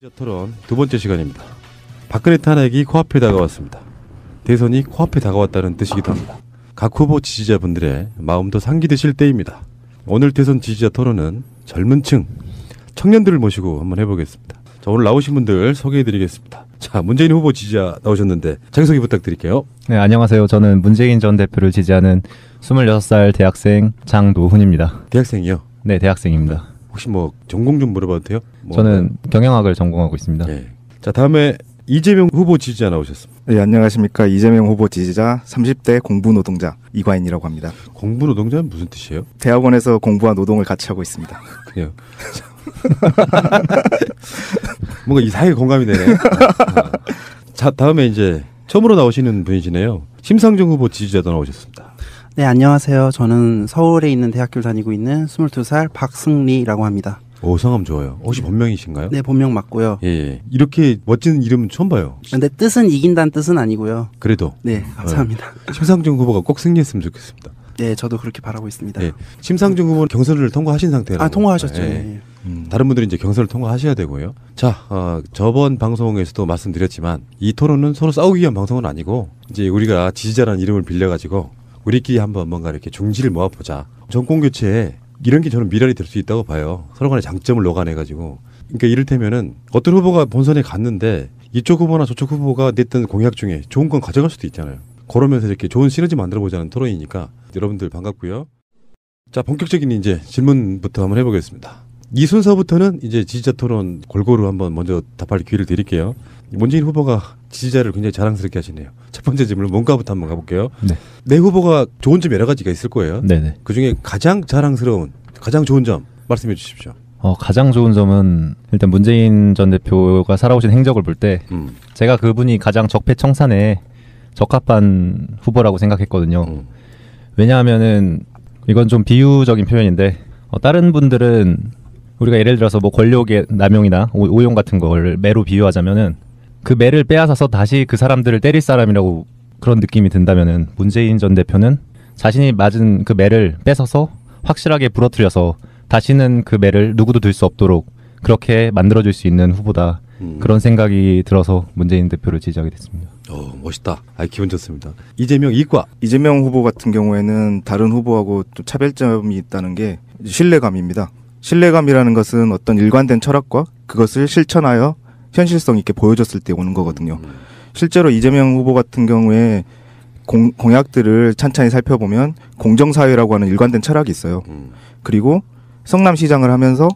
토론 두 번째 시간입니다. 박근혜 탄핵이 코앞에 다가왔습니다. 대선이 코앞에 다가왔다는 뜻이기도 합니다. 각 후보 지지자분들의 마음도 상기되실 때입니다. 오늘 대선 지지자 토론은 젊은 층, 청년들을 모시고 한번 해보겠습니다. 자, 오늘 나오신 분들 소개해드리겠습니다. 자, 문재인 후보 지지자 나오셨는데 자기소개 부탁드릴게요. 네, 안녕하세요. 저는 문재인 전 대표를 지지하는 26살 대학생 장노훈입니다. 대학생이요? 네, 대학생입니다. 혹시 뭐 전공 좀 물어봐도 돼요? 저는 경영학을 전공하고 있습니다. 네. 자, 다음에 이재명 후보 지지자 나오셨습니다. 네, 안녕하십니까. 이재명 후보 지지자 30대 공부노동자 이과인이라고 합니다. 공부노동자는 무슨 뜻이에요? 대학원에서 공부와 노동을 같이 하고 있습니다. 그래요. 뭔가 이 사회에 공감이 되네. 자, 다음에 이제 처음으로 나오시는 분이시네요. 심상정 후보 지지자도 나오셨습니다. 네, 안녕하세요. 저는 서울에 있는 대학교를 다니고 있는 22살 박승리라고 합니다. 오, 성함 좋아요. 혹시 본명이신가요? 네, 본명 맞고요. 예. 이렇게 멋진 이름 처음 봐요. 근데 뜻은 이긴다는 뜻은 아니고요. 그래도. 네, 감사합니다. 심상정 후보가 꼭 승리했으면 좋겠습니다. 네, 저도 그렇게 바라고 있습니다. 예. 심상정 후보는 경선을 통과하신 상태라고. 아, 통과하셨죠. 예. 네. 다른 분들은 이제 경선을 통과하셔야 되고요. 자, 저번 방송에서도 말씀드렸지만 이 토론은 서로 싸우기 위한 방송은 아니고 이제 우리가 지지자라는 이름을 빌려가지고 우리끼리 한번 뭔가 이렇게 중지를 모아보자. 정권 교체에 이런 게 저는 미랄이 될 수 있다고 봐요. 서로 간의 장점을 녹아내가지고. 그러니까 이를테면은 어떤 후보가 본선에 갔는데 이쪽 후보나 저쪽 후보가 냈던 공약 중에 좋은 건 가져갈 수도 있잖아요. 그러면서 이렇게 좋은 시너지 만들어보자는 토론이니까 여러분들 반갑고요. 자, 본격적인 이제 질문부터 한번 해보겠습니다. 이 순서부터는 이제 지지자 토론 골고루 한번 먼저 답할 기회를 드릴게요. 문재인 후보가 지지자를 굉장히 자랑스럽게 하시네요. 첫 번째 질문 뭔가부터 한번 가볼게요. 네. 내 후보가 좋은 점 여러 가지가 있을 거예요. 네네. 그중에 가장 자랑스러운, 가장 좋은 점 말씀해 주십시오. 가장 좋은 점은 일단 문재인 전 대표가 살아오신 행적을 볼 때 제가 그분이 가장 적폐청산에 적합한 후보라고 생각했거든요. 왜냐하면은 이건 좀 비유적인 표현인데 다른 분들은 우리가 예를 들어서 뭐 권력의 남용이나 오용 같은 걸 매로 비유하자면은 그 매를 빼앗아서 다시 그 사람들을 때릴 사람이라고 그런 느낌이 든다면은 문재인 전 대표는 자신이 맞은 그 매를 뺏어서 확실하게 부러뜨려서 다시는 그 매를 누구도 들 수 없도록 그렇게 만들어줄 수 있는 후보다. 그런 생각이 들어서 문재인 대표를 지지하게 됐습니다. 멋있다. 기분 좋습니다. 이재명 이과. 이재명 후보 같은 경우에는 다른 후보하고 또 차별점이 있다는 게 신뢰감입니다. 신뢰감이라는 것은 어떤 일관된 철학과 그것을 실천하여 현실성 있게 보여줬을 때 오는 거거든요. 실제로 이재명 후보 같은 경우에 공약들을 찬찬히 살펴보면 공정사회라고 하는 일관된 철학이 있어요. 그리고 성남시장을 하면서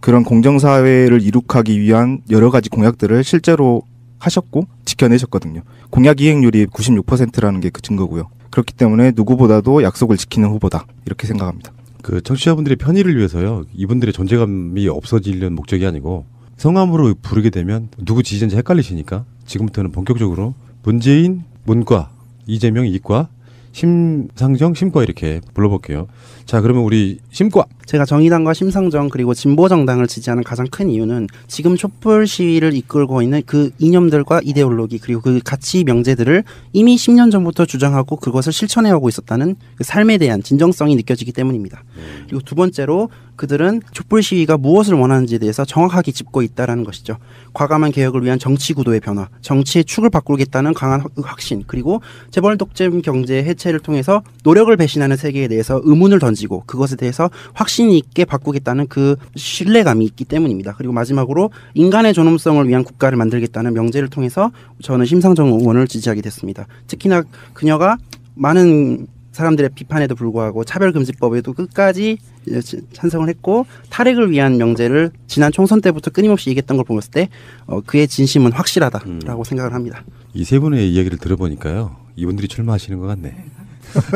그런 공정사회를 이룩하기 위한 여러 가지 공약들을 실제로 하셨고 지켜내셨거든요. 공약 이행률이 96%라는 게 그 증거고요. 그렇기 때문에 누구보다도 약속을 지키는 후보다 이렇게 생각합니다. 그 청취자분들의 편의를 위해서요. 이분들의 존재감이 없어지려는 목적이 아니고 성함으로 부르게 되면 누구 지지자인지 헷갈리시니까 지금부터는 본격적으로 문재인 문과, 이재명 이과, 심상정 심과 이렇게 불러볼게요. 자, 그러면 우리 심과. 제가 정의당과 심상정 그리고 진보정당을 지지하는 가장 큰 이유는 지금 촛불 시위를 이끌고 있는 그 이념들과 이데올로기 그리고 그 가치 명제들을 이미 10년 전부터 주장하고 그것을 실천해오고 있었다는 그 삶에 대한 진정성이 느껴지기 때문입니다. 그리고 두 번째로 그들은 촛불 시위가 무엇을 원하는지에 대해서 정확하게 짚고 있다는 것이죠. 과감한 개혁을 위한 정치 구도의 변화, 정치의 축을 바꾸겠다는 강한 확신, 그리고 재벌 독점 경제 해체를 통해서 노력을 배신하는 세계에 대해서 의문을 던지고 그것에 대해서 확신 있게 바꾸겠다는 그 신뢰감이 있기 때문입니다. 그리고 마지막으로 인간의 존엄성을 위한 국가를 만들겠다는 명제를 통해서 저는 심상정 의원을 지지하게 됐습니다. 특히나 그녀가 많은 사람들의 비판에도 불구하고 차별금지법에도 끝까지 찬성을 했고 탈핵을 위한 명제를 지난 총선 때부터 끊임없이 얘기했던 걸 보았을 때 그의 진심은 확실하다라고 생각을 합니다. 이 세 분의 이야기를 들어보니까요. 이분들이 출마하시는 것 같네.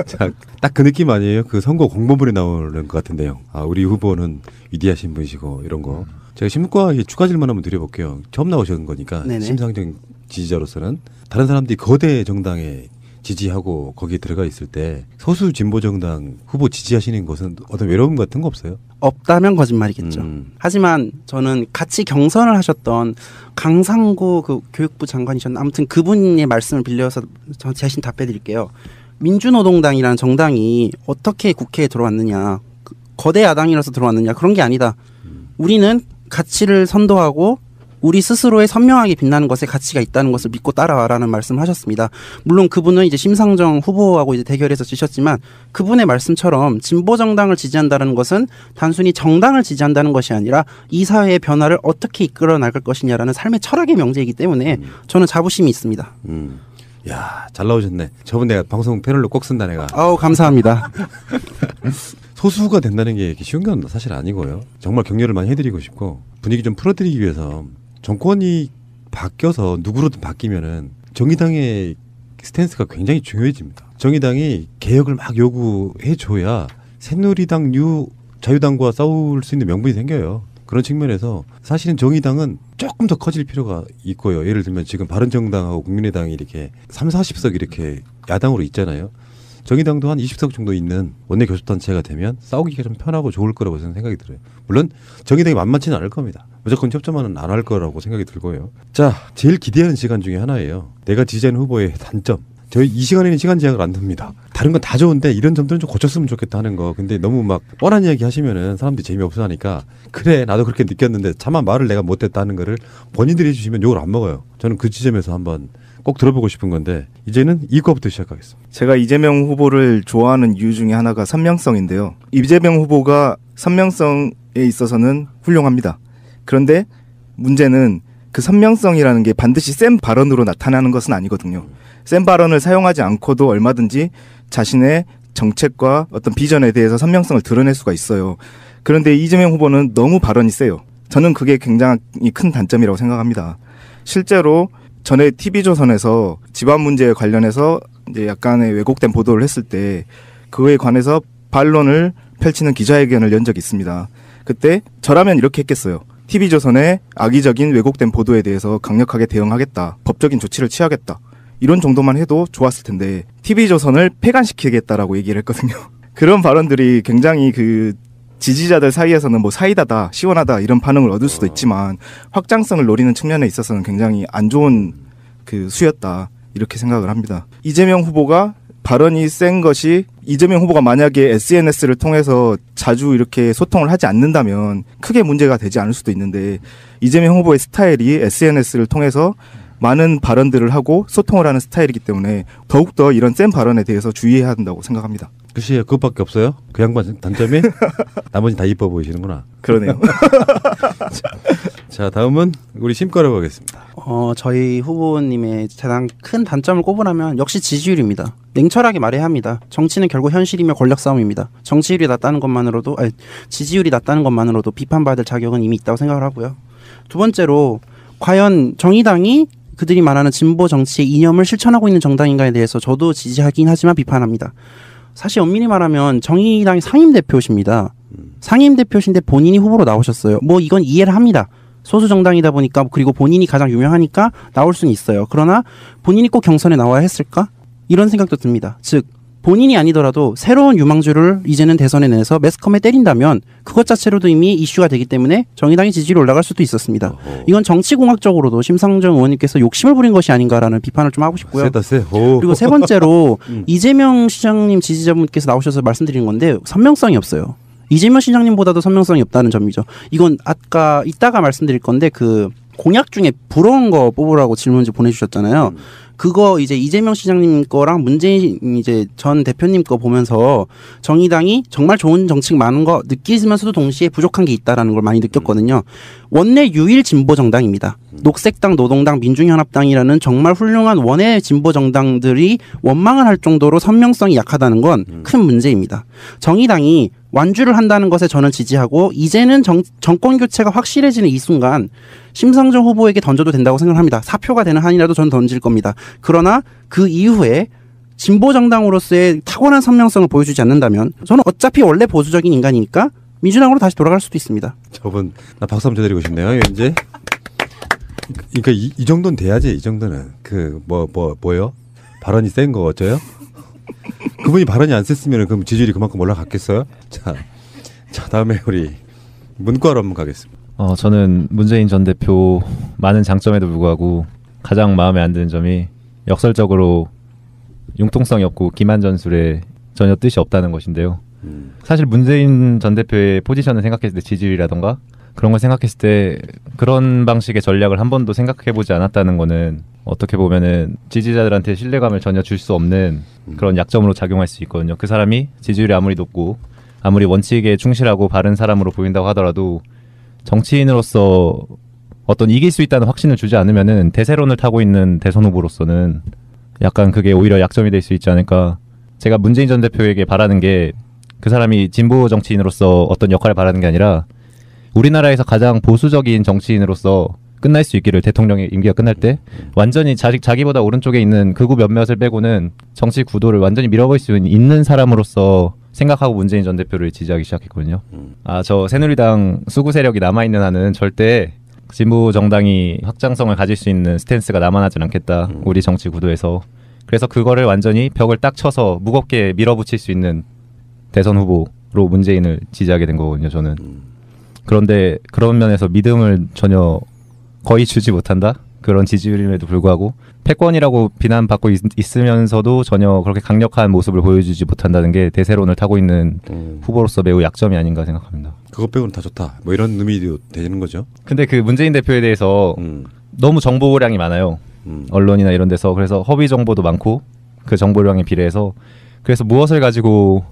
자, 딱 그 느낌 아니에요? 그 선거 공보물에 나오는 것 같은데요. 우리 후보는 위대하신 분이시고 이런 거. 제가 심과에 추가 질문 한번 드려볼게요. 처음 나오신 거니까 네네. 심상정 지지자로서는 다른 사람들이 거대 정당에 지지하고 거기에 들어가 있을 때 소수 진보 정당 후보 지지하시는 것은 어떤 외로움 같은 거 없어요? 없다면 거짓말이겠죠. 하지만 저는 같이 경선을 하셨던 강상구 그 교육부 장관이셨나 아무튼 그분의 말씀을 빌려서 저 대신 답해드릴게요. 민주노동당이라는 정당이 어떻게 국회에 들어왔느냐, 거대 야당이라서 들어왔느냐 그런 게 아니다. 우리는 가치를 선도하고 우리 스스로의 선명하게 빛나는 것에 가치가 있다는 것을 믿고 따라와라는 말씀을 하셨습니다. 물론 그분은 이제 심상정 후보하고 이제 대결해서 지셨지만 그분의 말씀처럼 진보 정당을 지지한다는 것은 단순히 정당을 지지한다는 것이 아니라 이 사회의 변화를 어떻게 이끌어 나갈 것이냐라는 삶의 철학의 명제이기 때문에 저는 자부심이 있습니다. 야, 잘 나오셨네. 저번 내가 방송 패널로 꼭 쓴다 내가. 아우 감사합니다. 소수가 된다는 게 이렇게 쉬운 건 사실 아니고요. 정말 격려를 많이 해드리고 싶고 분위기 좀 풀어드리기 위해서 정권이 바뀌어서 누구로든 바뀌면은 정의당의 스탠스가 굉장히 중요해집니다. 정의당이 개혁을 막 요구해줘야 새누리당, 자유당과 싸울 수 있는 명분이 생겨요. 그런 측면에서 사실은 정의당은 조금 더 커질 필요가 있고요. 예를 들면 지금 바른정당하고 국민의당이 이렇게 30-40석 이렇게 야당으로 있잖아요. 정의당도 한 20석 정도 있는 원내 교섭단체가 되면 싸우기가 좀 편하고 좋을 거라고 저는 생각이 들어요. 물론 정의당이 만만치는 않을 겁니다. 무조건 협조만은 안 할 거라고 생각이 들고요. 자, 제일 기대하는 시간 중에 하나예요. 내가 지지하는 후보의 단점. 저희 이 시간에는 시간 제약을 안 둡니다. 다른 건 다 좋은데 이런 점들은 좀 고쳤으면 좋겠다 하는 거. 근데 너무 막 뻔한 이야기 하시면은 사람들이 재미없어 하니까 그래 나도 그렇게 느꼈는데 차마 말을 내가 못했다 하는 거를 본인들이 해주시면 욕을 안 먹어요. 저는 그 지점에서 한번 꼭 들어보고 싶은 건데 이제는 이거부터 시작하겠습니다. 제가 이재명 후보를 좋아하는 이유 중에 하나가 선명성인데요. 이재명 후보가 선명성에 있어서는 훌륭합니다. 그런데 문제는 그 선명성이라는 게 반드시 센 발언으로 나타나는 것은 아니거든요. 센 발언을 사용하지 않고도 얼마든지 자신의 정책과 어떤 비전에 대해서 선명성을 드러낼 수가 있어요. 그런데 이재명 후보는 너무 발언이 세요. 저는 그게 굉장히 큰 단점이라고 생각합니다. 실제로 전에 TV조선에서 집안 문제에 관련해서 이제 약간의 왜곡된 보도를 했을 때 그거에 관해서 반론을 펼치는 기자회견을 연 적이 있습니다. 그때 저라면 이렇게 했겠어요. TV조선의 악의적인 왜곡된 보도에 대해서 강력하게 대응하겠다. 법적인 조치를 취하겠다. 이런 정도만 해도 좋았을 텐데 TV조선을 폐간시키겠다라고 얘기를 했거든요. 그런 발언들이 굉장히 그 지지자들 사이에서는 뭐 사이다다, 시원하다 이런 반응을 얻을 수도 있지만 확장성을 노리는 측면에 있어서는 굉장히 안 좋은 그 수였다 이렇게 생각을 합니다. 이재명 후보가 발언이 센 것이 이재명 후보가 만약에 SNS를 통해서 자주 이렇게 소통을 하지 않는다면 크게 문제가 되지 않을 수도 있는데 이재명 후보의 스타일이 SNS를 통해서 많은 발언들을 하고 소통을 하는 스타일이기 때문에 더욱더 이런 센 발언에 대해서 주의해야 한다고 생각합니다. 글쎄요, 그것밖에 없어요? 그 양반 단점이? 나머지 다 이뻐 보이시는구나. 그러네요. 자, 다음은 우리 심가라고 하겠습니다. 저희 후보님의 가장 큰 단점을 꼽으라면 역시 지지율입니다. 냉철하게 말해야 합니다. 정치는 결국 현실이며 권력 싸움입니다. 지지율이 낮다는 것만으로도 비판받을 자격은 이미 있다고 생각을 하고요. 두 번째로 과연 정의당이 그들이 말하는 진보 정치의 이념을 실천하고 있는 정당인가에 대해서 저도 지지하긴 하지만 비판합니다. 사실 엄밀히 말하면 정의당의 상임대표십니다. 상임대표신데 본인이 후보로 나오셨어요. 뭐 이건 이해를 합니다. 소수 정당이다 보니까 그리고 본인이 가장 유명하니까 나올 수는 있어요. 그러나 본인이 꼭 경선에 나와야 했을까? 이런 생각도 듭니다. 즉 본인이 아니더라도 새로운 유망주를 이제는 대선에 내서 매스컴에 때린다면 그것 자체로도 이미 이슈가 되기 때문에 정의당의 지지율이 올라갈 수도 있었습니다. 이건 정치공학적으로도 심상정 의원님께서 욕심을 부린 것이 아닌가라는 비판을 좀 하고 싶고요. 세다 세. 그리고 세 번째로 이재명 시장님 지지자분께서 나오셔서 말씀드린 건데 선명성이 없어요. 이재명 시장님보다도 선명성이 없다는 점이죠. 이건 아까 이따가 말씀드릴 건데 그 공약 중에 부러운 거 뽑으라고 질문지 보내주셨잖아요. 그거 이제 이재명 시장님 거랑 문재인 이제 전 대표님 거 보면서 정의당이 정말 좋은 정책 많은 거 느끼면서도 동시에 부족한 게 있다라는 걸 많이 느꼈거든요. 원내 유일 진보 정당입니다. 녹색당, 노동당, 민중연합당이라는 정말 훌륭한 원외 진보 정당들이 원망을 할 정도로 선명성이 약하다는 건 큰 문제입니다. 정의당이 완주를 한다는 것에 저는 지지하고 이제는 정권 교체가 확실해지는 이 순간 심상정 후보에게 던져도 된다고 생각합니다. 사표가 되는 한이라도 저는 던질 겁니다. 그러나 그 이후에 진보 정당으로서의 탁월한 선명성을 보여주지 않는다면 저는 어차피 원래 보수적인 인간이니까 민주당으로 다시 돌아갈 수도 있습니다. 저분 나 박수 한번 쳐드리고 싶네요. 이제 그러니까 이 정도는 돼야지. 이 정도는 그 뭐요? 발언이 센 거 어쩌요? 그분이 발언이 안 셌으면 그럼 지지율이 그만큼 올라갔겠어요? 자 다음에 우리 문과로 한번 가겠습니다. 저는 문재인 전 대표 많은 장점에도 불구하고 가장 마음에 안 드는 점이 역설적으로 융통성이 없고 기만 전술에 전혀 뜻이 없다는 것인데요. 사실 문재인 전 대표의 포지션을 생각했을 때 지지율이라던가 그런 걸 생각했을 때 그런 방식의 전략을 한 번도 생각해보지 않았다는 거는 어떻게 보면은 지지자들한테 신뢰감을 전혀 줄 수 없는 그런 약점으로 작용할 수 있거든요. 그 사람이 지지율이 아무리 높고 아무리 원칙에 충실하고 바른 사람으로 보인다고 하더라도 정치인으로서 어떤 이길 수 있다는 확신을 주지 않으면은 대세론을 타고 있는 대선 후보로서는 약간 그게 오히려 약점이 될 수 있지 않을까. 제가 문재인 전 대표에게 바라는 게 그 사람이 진보 정치인으로서 어떤 역할을 바라는 게 아니라 우리나라에서 가장 보수적인 정치인으로서 끝날 수 있기를, 대통령의 임기가 끝날 때 완전히 자기보다 오른쪽에 있는 극우 몇몇을 빼고는 정치 구도를 완전히 밀어버릴 수 있는 사람으로서 생각하고 문재인 전 대표를 지지하기 시작했거든요. 저 새누리당 수구 세력이 남아있는 한은 절대 진보 정당이 확장성을 가질 수 있는 스탠스가 남아나진 않겠다. 우리 정치 구도에서. 그래서 그거를 완전히 벽을 딱 쳐서 무겁게 밀어붙일 수 있는 대선 후보로 문재인을 지지하게 된 거거든요, 저는. 그런데 그런 면에서 믿음을 전혀 거의 주지 못한다? 그런 지지율임에도 불구하고 패권이라고 비난받고 있으면서도 전혀 그렇게 강력한 모습을 보여주지 못한다는 게 대세론을 타고 있는 후보로서 매우 약점이 아닌가 생각합니다. 그것 빼고는 다 좋다. 뭐 이런 의미도 되는 거죠. 근데 그 문재인 대표에 대해서 너무 정보량이 많아요. 언론이나 이런 데서. 그래서 허위 정보도 많고 그 정보량에 비례해서 그래서 무엇을 가지고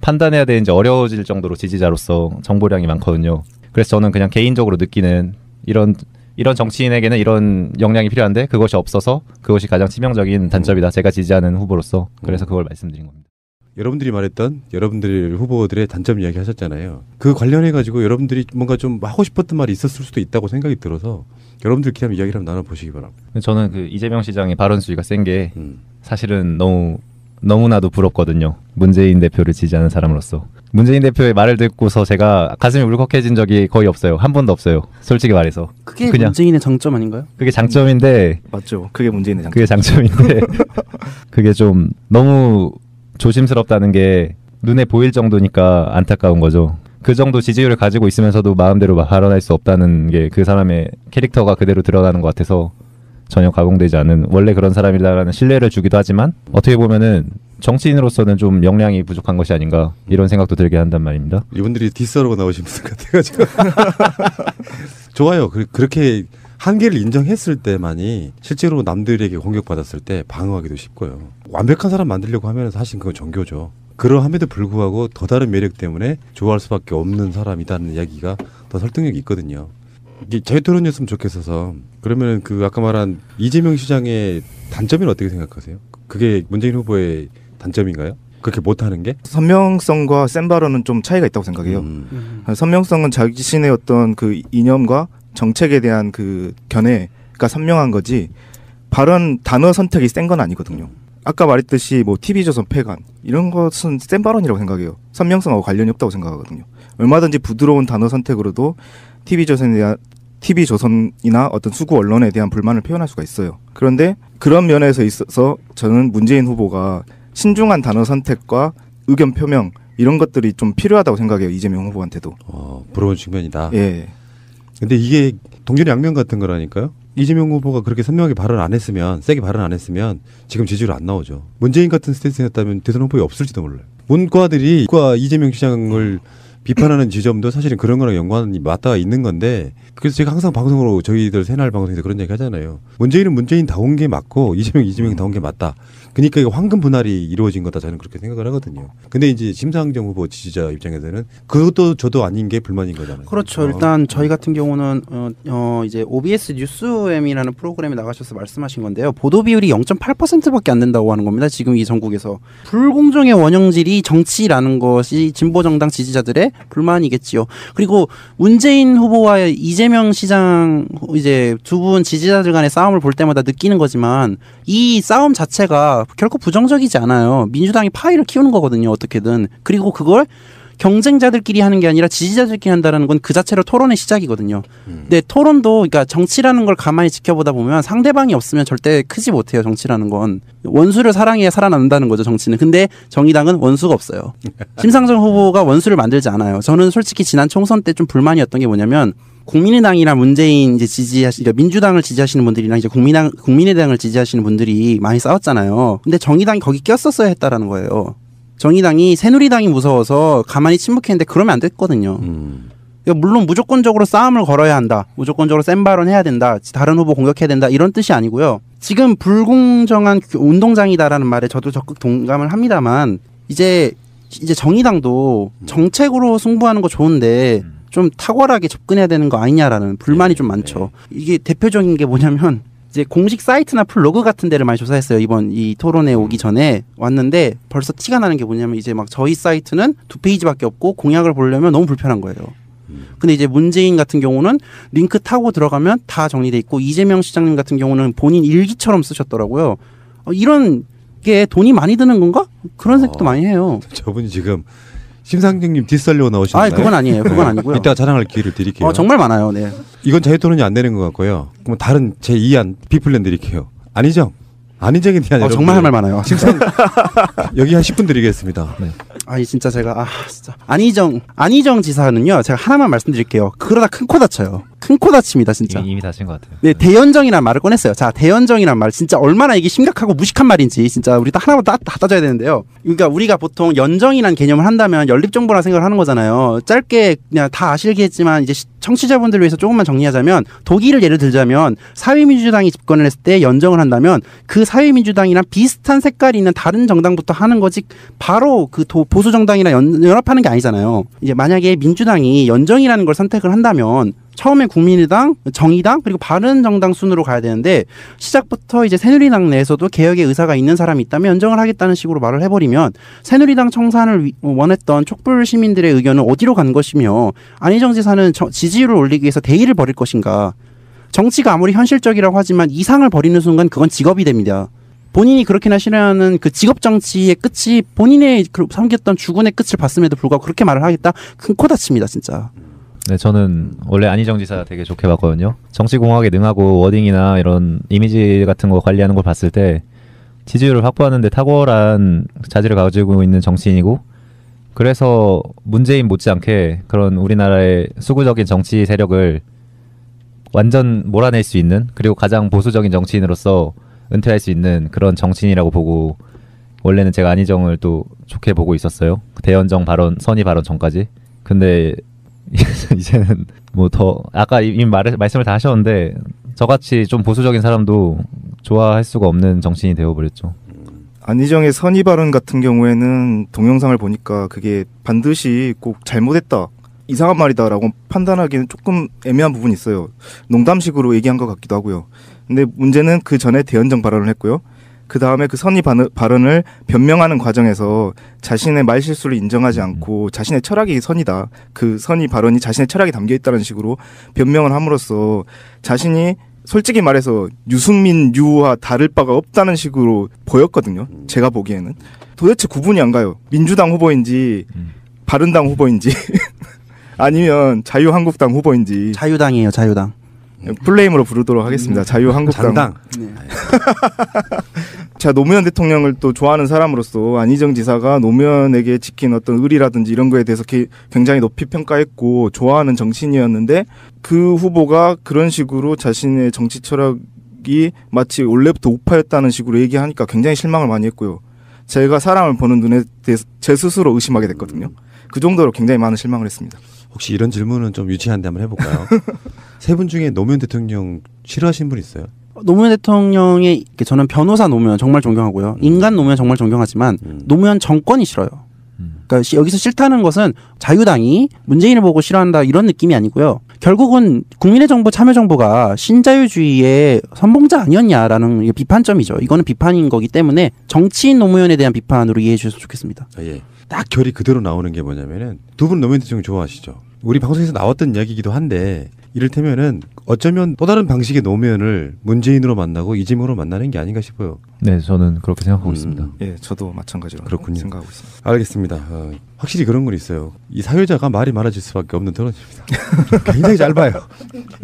판단해야 되는지 어려워질 정도로 지지자로서 정보량이 많거든요. 그래서 저는 그냥 개인적으로 느끼는 이런 정치인에게는 이런 역량이 필요한데 그것이 없어서 그것이 가장 치명적인 단점이다. 제가 지지하는 후보로서. 그래서 그걸 말씀드린 겁니다. 여러분들이 말했던 여러분들 후보들의 단점 이야기 하셨잖아요. 그 관련해가지고 여러분들이 뭔가 좀 하고 싶었던 말이 있었을 수도 있다고 생각이 들어서 여러분들끼리 한번 이야기를 한번 나눠보시기 바랍니다. 저는 그 이재명 시장의 발언 수위가 센 게 사실은 너무나도 부럽거든요. 문재인 대표를 지지하는 사람으로서. 문재인 대표의 말을 듣고서 제가 가슴이 울컥해진 적이 거의 없어요. 한 번도 없어요. 솔직히 말해서. 그게 그냥 문재인의 장점 아닌가요? 그게 장점인데 맞죠. 그게 문재인의 장점. 그게 장점인데 그게 좀 너무 조심스럽다는 게 눈에 보일 정도니까 안타까운 거죠. 그 정도 지지율을 가지고 있으면서도 마음대로 발언할 수 없다는 게 그 사람의 캐릭터가 그대로 드러나는 것 같아서 전혀 가공되지 않은, 원래 그런 사람이다라는 신뢰를 주기도 하지만 어떻게 보면은 정치인으로서는 좀 역량이 부족한 것이 아닌가 이런 생각도 들게 한단 말입니다. 이분들이 디스하러 나오신 분들 같아가지고 좋아요. 그렇게 한계를 인정했을 때만이 실제로 남들에게 공격받았을 때 방어하기도 쉽고요. 완벽한 사람 만들려고 하면 사실 그건 종교죠. 그러함에도 불구하고 더 다른 매력 때문에 좋아할 수밖에 없는 사람이라는 이야기가 더 설득력이 있거든요. 이게 제 토론이었으면 좋겠어서. 그러면 그 아까 말한 이재명 시장의 단점은 어떻게 생각하세요? 그게 문재인 후보의 단점인가요? 그렇게 못하는 게? 선명성과 센 발언은 좀 차이가 있다고 생각해요. 선명성은 자신의 어떤 그 이념과 정책에 대한 그 견해가 선명한 거지 발언 단어 선택이 센 건 아니거든요. 아까 말했듯이 뭐 TV조선 폐간 이런 것은 센 발언이라고 생각해요. 선명성하고 관련이 없다고 생각하거든요. 얼마든지 부드러운 단어 선택으로도 TV조선이나 어떤 수구 언론에 대한 불만을 표현할 수가 있어요. 그런데 그런 면에서 있어서 저는 문재인 후보가 신중한 단어 선택과 의견 표명 이런 것들이 좀 필요하다고 생각해요. 이재명 후보한테도. 부러운 측면이다. 예. 근데 이게 동전의 양면 같은 거라니까요. 이재명 후보가 그렇게 선명하게 발언 안 했으면, 세게 발언 안 했으면 지금 지지율 안 나오죠. 문재인 같은 스탠스였다면 대선 후보에 없을지도 몰라요. 문과들이 이재명 시장을 비판하는 지점도 사실은 그런 거랑 연관이 맞닿아 있는 건데, 그래서 제가 항상 방송으로 저희들 새날 방송에서 그런 얘기 하잖아요. 문재인은 문재인다운 게 맞고 이재명다운 게 맞다. 그러니까 이거 황금 분할이 이루어진 거다, 저는 그렇게 생각을 하거든요. 근데 이제 심상정 후보 지지자 입장에서는 그것도 저도 아닌 게 불만인 거잖아요. 그렇죠. 일단 저희 같은 경우는 이제 OBS 뉴스엠이라는 프로그램에 나가셔서 말씀하신 건데요. 보도 비율이 0.8%밖에 안 된다고 하는 겁니다. 지금 이 전국에서. 불공정의 원형질이 정치라는 것이 진보정당 지지자들의 불만이겠지요. 그리고 문재인 후보와 이재명 시장 이제 두 분 지지자들 간의 싸움을 볼 때마다 느끼는 거지만 이 싸움 자체가 결코 부정적이지 않아요. 민주당이 파이를 키우는 거거든요. 어떻게든. 그리고 그걸 경쟁자들끼리 하는 게 아니라 지지자들끼리 한다는 건 그 자체로 토론의 시작이거든요. 근데 토론도 그러니까 정치라는 걸 가만히 지켜보다 보면 상대방이 없으면 절대 크지 못해요. 정치라는 건 원수를 사랑해야 살아남는다는 거죠. 정치는. 근데 정의당은 원수가 없어요. 심상정 후보가 원수를 만들지 않아요. 저는 솔직히 지난 총선 때 좀 불만이었던 게 뭐냐면 국민의당이랑 문재인 이제 그러니까 민주당을 지지하시는 분들이랑 이제 국민의당을 지지하시는 분들이 많이 싸웠잖아요. 근데 정의당이 거기 꼈었어야 했다라는 거예요. 정의당이 새누리당이 무서워서 가만히 침묵했는데 그러면 안 됐거든요. 물론 무조건적으로 싸움을 걸어야 한다. 무조건적으로 센 발언해야 된다. 다른 후보 공격해야 된다. 이런 뜻이 아니고요. 지금 불공정한 운동장이다라는 말에 저도 적극 동감을 합니다만 이제 정의당도 정책으로 승부하는 거 좋은데 좀 탁월하게 접근해야 되는 거 아니냐라는 불만이 좀 많죠. 이게 대표적인 게 뭐냐면 이제 공식 사이트나 블로그 같은 데를 많이 조사했어요. 이번 이 토론에 오기 전에 왔는데 벌써 티가 나는 게 뭐냐면 이제 막 저희 사이트는 2페이지밖에 없고 공약을 보려면 너무 불편한 거예요. 근데 이제 문재인 같은 경우는 링크 타고 들어가면 다 정리돼 있고 이재명 시장님 같은 경우는 본인 일기처럼 쓰셨더라고요. 이런 게 돈이 많이 드는 건가? 그런 생각도 많이 해요. 저분이 지금 심상정님 디스하려고 나오신 거예요? 그건 아니에요. 그건 아니고요. 이따가 자랑할 기회를 드릴게요. 정말 많아요. 네. 이건 자유토론이 안 되는 것 같고요. 그럼 다른 제2안 B플랜 드릴게요. 안희정에 대한 정말 할 말 많아요. 여기 한 10분 드리겠습니다. 네. 진짜 제가 진짜 안희정 지사는요. 제가 하나만 말씀드릴게요. 그러다 큰 코 다쳐요. 큰 코 다칩니다, 진짜. 이미 다친 것 같아요. 네, 대연정이라는 말을 꺼냈어요. 자, 대연정이라는 말 진짜 얼마나 이게 심각하고 무식한 말인지 진짜 우리 하나만 다 따져야 되는데요. 그러니까 우리가 보통 연정이라는 개념을 한다면 연립정부라 생각을 하는 거잖아요. 짧게 그냥 다 아시겠지만 이제 청취자분들을 위해서 조금만 정리하자면 독일을 예를 들자면 사회민주당이 집권을 했을 때 연정을 한다면 그 사회민주당이랑 비슷한 색깔이 있는 다른 정당부터 하는 거지 바로 그 보수 정당이랑 연합하는 게 아니잖아요. 이제 만약에 민주당이 연정이라는 걸 선택을 한다면 처음에 국민의당, 정의당 그리고 바른정당 순으로 가야 되는데 시작부터 이제 새누리당 내에서도 개혁의 의사가 있는 사람이 있다면 연정을 하겠다는 식으로 말을 해버리면 새누리당 청산을 원했던 촛불 시민들의 의견은 어디로 간 것이며 안희정 지사는 지지율을 올리기 위해서 대의를 벌일 것인가. 정치가 아무리 현실적이라고 하지만 이상을 벌이는 순간 그건 직업이 됩니다. 본인이 그렇게나 싫어하는 그 직업 정치의 끝이 본인의 섬겼던 주군의 끝을 봤음에도 불구하고 그렇게 말을 하겠다? 큰 코 다칩니다, 진짜. 네, 저는 원래 안희정 지사 되게 좋게 봤거든요. 정치공학에 능하고 워딩이나 이런 이미지 같은 거 관리하는 걸 봤을 때 지지율을 확보하는데 탁월한 자질을 가지고 있는 정치인이고 그래서 문재인 못지않게 그런 우리나라의 수구적인 정치 세력을 완전 몰아낼 수 있는 그리고 가장 보수적인 정치인으로서 은퇴할 수 있는 그런 정치인이라고 보고 원래는 제가 안희정을 또 좋게 보고 있었어요. 대연정 발언, 선의 발언 전까지. 근데 이제는 뭐 더 아까 이미 말씀을 다 하셨는데 저같이 좀 보수적인 사람도 좋아할 수가 없는 정치인이 되어버렸죠. 안희정의 선의 발언 같은 경우에는 동영상을 보니까 그게 반드시 꼭 잘못했다, 이상한 말이다라고 판단하기는 조금 애매한 부분이 있어요. 농담식으로 얘기한 것 같기도 하고요. 근데 문제는 그 전에 대연정 발언을 했고요. 그 다음에 그 선의 발언을 변명하는 과정에서 자신의 말실수를 인정하지 않고 자신의 철학이 선이다, 그 선의 발언이 자신의 철학이 담겨있다는 식으로 변명을 함으로써 자신이 솔직히 말해서 유승민 유와 다를 바가 없다는 식으로 보였거든요. 제가 보기에는 도대체 구분이 안 가요. 민주당 후보인지 바른당 후보인지 아니면 자유한국당 후보인지. 자유당이에요, 자유당. 플레임으로 부르도록 하겠습니다. 자유한국당. 장당. 네. 제가 노무현 대통령을 또 좋아하는 사람으로서 안희정 지사가 노무현에게 지킨 어떤 의리라든지 이런 거에 대해서 굉장히 높이 평가했고 좋아하는 정치인이었는데 그 후보가 그런 식으로 자신의 정치 철학이 마치 원래부터 우파였다는 식으로 얘기하니까 굉장히 실망을 많이 했고요. 제가 사람을 보는 눈에 대해서 제 스스로 의심하게 됐거든요. 그 정도로 굉장히 많은 실망을 했습니다. 혹시 이런 질문은 좀 유치한데 한번 해볼까요? 세 분 중에 노무현 대통령 싫어하시는 분 있어요? 노무현 대통령의 저는 변호사 노무현 정말 존경하고요. 인간 노무현 정말 존경하지만 노무현 정권이 싫어요. 그러니까 여기서 싫다는 것은 자유당이 문재인을 보고 싫어한다 이런 느낌이 아니고요. 결국은 국민의 정부 참여정부가 신자유주의의 선봉자 아니었냐라는 비판점이죠. 이거는 비판인 거기 때문에 정치인 노무현에 대한 비판으로 이해해 주셨으면 좋겠습니다. 예. 딱 결이 그대로 나오는 게 뭐냐면은 두 분 노무현 대통령 좋아하시죠? 우리 방송에서 나왔던 이야기이기도 한데 이를테면은 어쩌면 또 다른 방식의 노무현을 문재인으로 만나고 이재명으로 만나는 게 아닌가 싶어요. 네, 저는 그렇게 생각하고 있습니다. 예, 저도 마찬가지로 그렇군요. 생각하고 있습니다. 알겠습니다. 확실히 그런 건 있어요. 이 사회자가 말이 많아질 수밖에 없는 토론입니다. 굉장히 짧아요.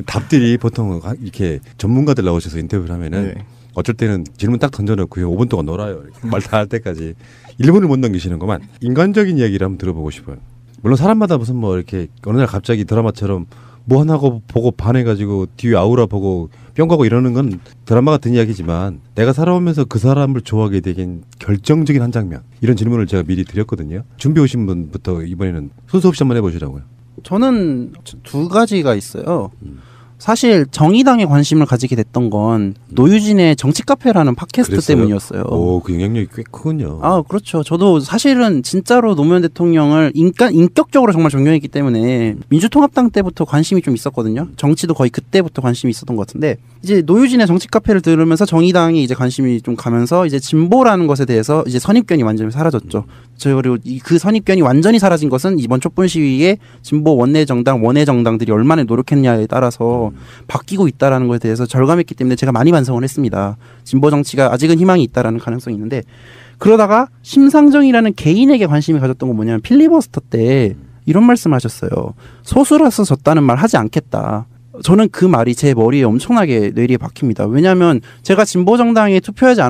답들이 보통 이렇게 전문가들 나오셔서 인터뷰를 하면은 어쩔 때는 질문 딱 던져놓고요. 5분 동안 놀아요. 말 다 할 때까지. 1분을 못 넘기시는구만. 인간적인 이야기를 한번 들어보고 싶어요. 물론 사람마다 무슨 뭐 이렇게 어느 날 갑자기 드라마처럼 뭐 하나 보고 반해가지고 뒤에 아우라 보고 뿅 가고 이러는 건 드라마 같은 이야기지만 내가 살아오면서 그 사람을 좋아하게 되긴 결정적인 한 장면. 이런 질문을 제가 미리 드렸거든요. 준비 오신 분부터 이번에는 순서 없이 한번 해보시라고요. 저는 두 가지가 있어요. 사실 정의당에 관심을 가지게 됐던 건 노유진의 정치 카페라는 팟캐스트 그랬어요? 때문이었어요. 오, 그 영향력이 꽤 크군요. 아, 그렇죠. 저도 사실은 진짜로 노무현 대통령을 인격적으로 정말 존경했기 때문에 민주통합당 때부터 관심이 좀 있었거든요. 정치도 거의 그때부터 관심이 있었던 것 같은데 이제 노유진의 정치 카페를 들으면서 정의당이 이제 관심이 좀 가면서 이제 진보라는 것에 대해서 이제 선입견이 완전히 사라졌죠. 그리고 그 선입견이 완전히 사라진 것은 이번 촛불 시위에 진보 원내 정당들이 얼마나 노력했냐에 따라서 바뀌고 있다라는 것에 대해서 절감했기 때문에 제가 많이 반성을 했습니다. 진보 정치가 아직은 희망이 있다라는 가능성이 있는데 그러다가 심상정이라는 개인에게 관심이 가졌던 건 뭐냐면 필리버스터 때 이런 말씀을 하셨어요. 소수라서 졌다는 말 하지 않겠다. 저는 그 말이 제 머리에 엄청나게 뇌리에 박힙니다. 왜냐하면 제가 진보 정당에 투표하지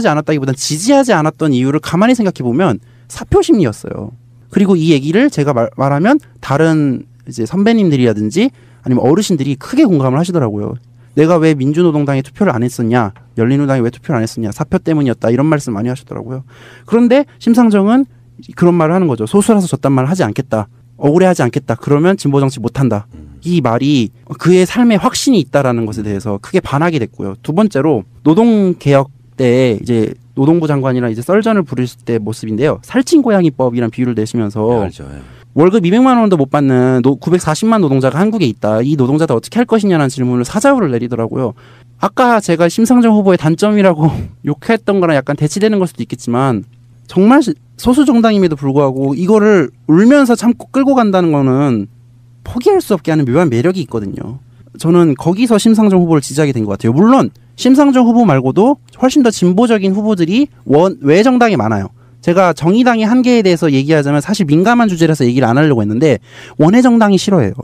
않았다기보단 지지하지 않았던 이유를 가만히 생각해 보면 사표 심리였어요. 그리고 이 얘기를 제가 말하면 다른 이제 선배님들이라든지 아니면 어르신들이 크게 공감을 하시더라고요. 내가 왜 민주노동당에 투표를 안 했었냐, 열린우당에 왜 투표를 안 했었냐, 사표 때문이었다 이런 말씀 많이 하시더라고요. 그런데 심상정은 그런 말을 하는 거죠. 소수라서 졌단 말을 하지 않겠다. 억울해하지 않겠다. 그러면 진보 정치 못한다. 이 말이 그의 삶에 확신이 있다라는 것에 대해서 크게 반하게 됐고요. 두 번째로 노동개혁 때 이제 노동부 장관이랑 이제 썰전을 부르실 때 모습인데요. 살찐 고양이법이란 비유를 내시면서 알죠. 예. 월급 200만 원도 못 받는 940만 노동자가 한국에 있다. 이 노동자들 어떻게 할 것이냐는 질문을 사자후를 내리더라고요. 아까 제가 심상정 후보의 단점이라고 욕했던 거랑 약간 대치되는 걸 수도 있겠지만 정말 소수 정당임에도 불구하고 이거를 울면서 참고 끌고 간다는 거는 포기할 수 없게 하는 묘한 매력이 있거든요. 저는 거기서 심상정 후보를 지지하게 된 것 같아요. 물론 심상정 후보 말고도 훨씬 더 진보적인 후보들이 외 정당에 많아요. 제가 정의당의 한계에 대해서 얘기하자면 사실 민감한 주제라서 얘기를 안 하려고 했는데 원외 정당이 싫어해요.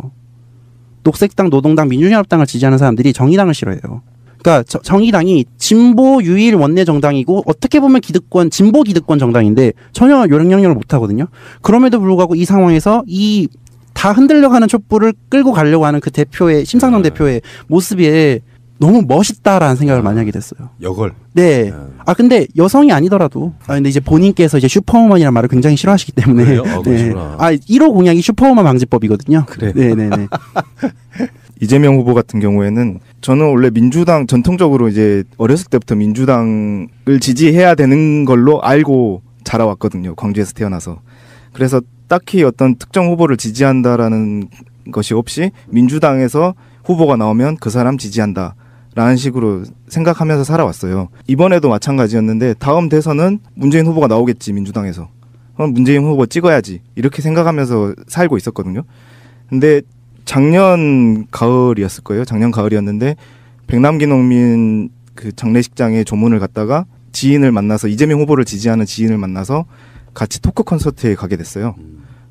녹색당, 노동당, 민주연합당을 지지하는 사람들이 정의당을 싫어해요. 그러니까 정의당이 진보 유일 원내 정당이고 어떻게 보면 기득권, 진보 기득권 정당인데 전혀 영향력을 못 하거든요. 그럼에도 불구하고 이 상황에서 이 다 흔들려가는 촛불을 끌고 가려고 하는 그 대표의 심상정 대표의 모습에 너무 멋있다라는 생각을 많이 하게 됐어요. 역을. 네. 아 근데 여성이 아니더라도 근데 이제 본인께서 이제 슈퍼우먼이라는 말을 굉장히 싫어하시기 때문에 그래요? 네. 그러시구나. 1호 공약이 슈퍼우먼 방지법이거든요. 그래. 네네네. 이재명 후보 같은 경우에는 저는 원래 민주당 전통적으로 이제 어렸을 때부터 민주당을 지지해야 되는 걸로 알고 자라왔거든요. 광주에서 태어나서. 그래서 딱히 어떤 특정 후보를 지지한다라는 것이 없이 민주당에서 후보가 나오면 그 사람 지지한다. 라는 식으로 생각하면서 살아왔어요. 이번에도 마찬가지였는데 다음 대선은 문재인 후보가 나오겠지 민주당에서. 그럼 문재인 후보 찍어야지. 이렇게 생각하면서 살고 있었거든요. 근데 작년 가을이었을 거예요. 작년 가을이었는데 백남기 농민 그 장례식장에 조문을 갔다가 지인을 만나서 이재명 후보를 지지하는 지인을 만나서 같이 토크 콘서트에 가게 됐어요.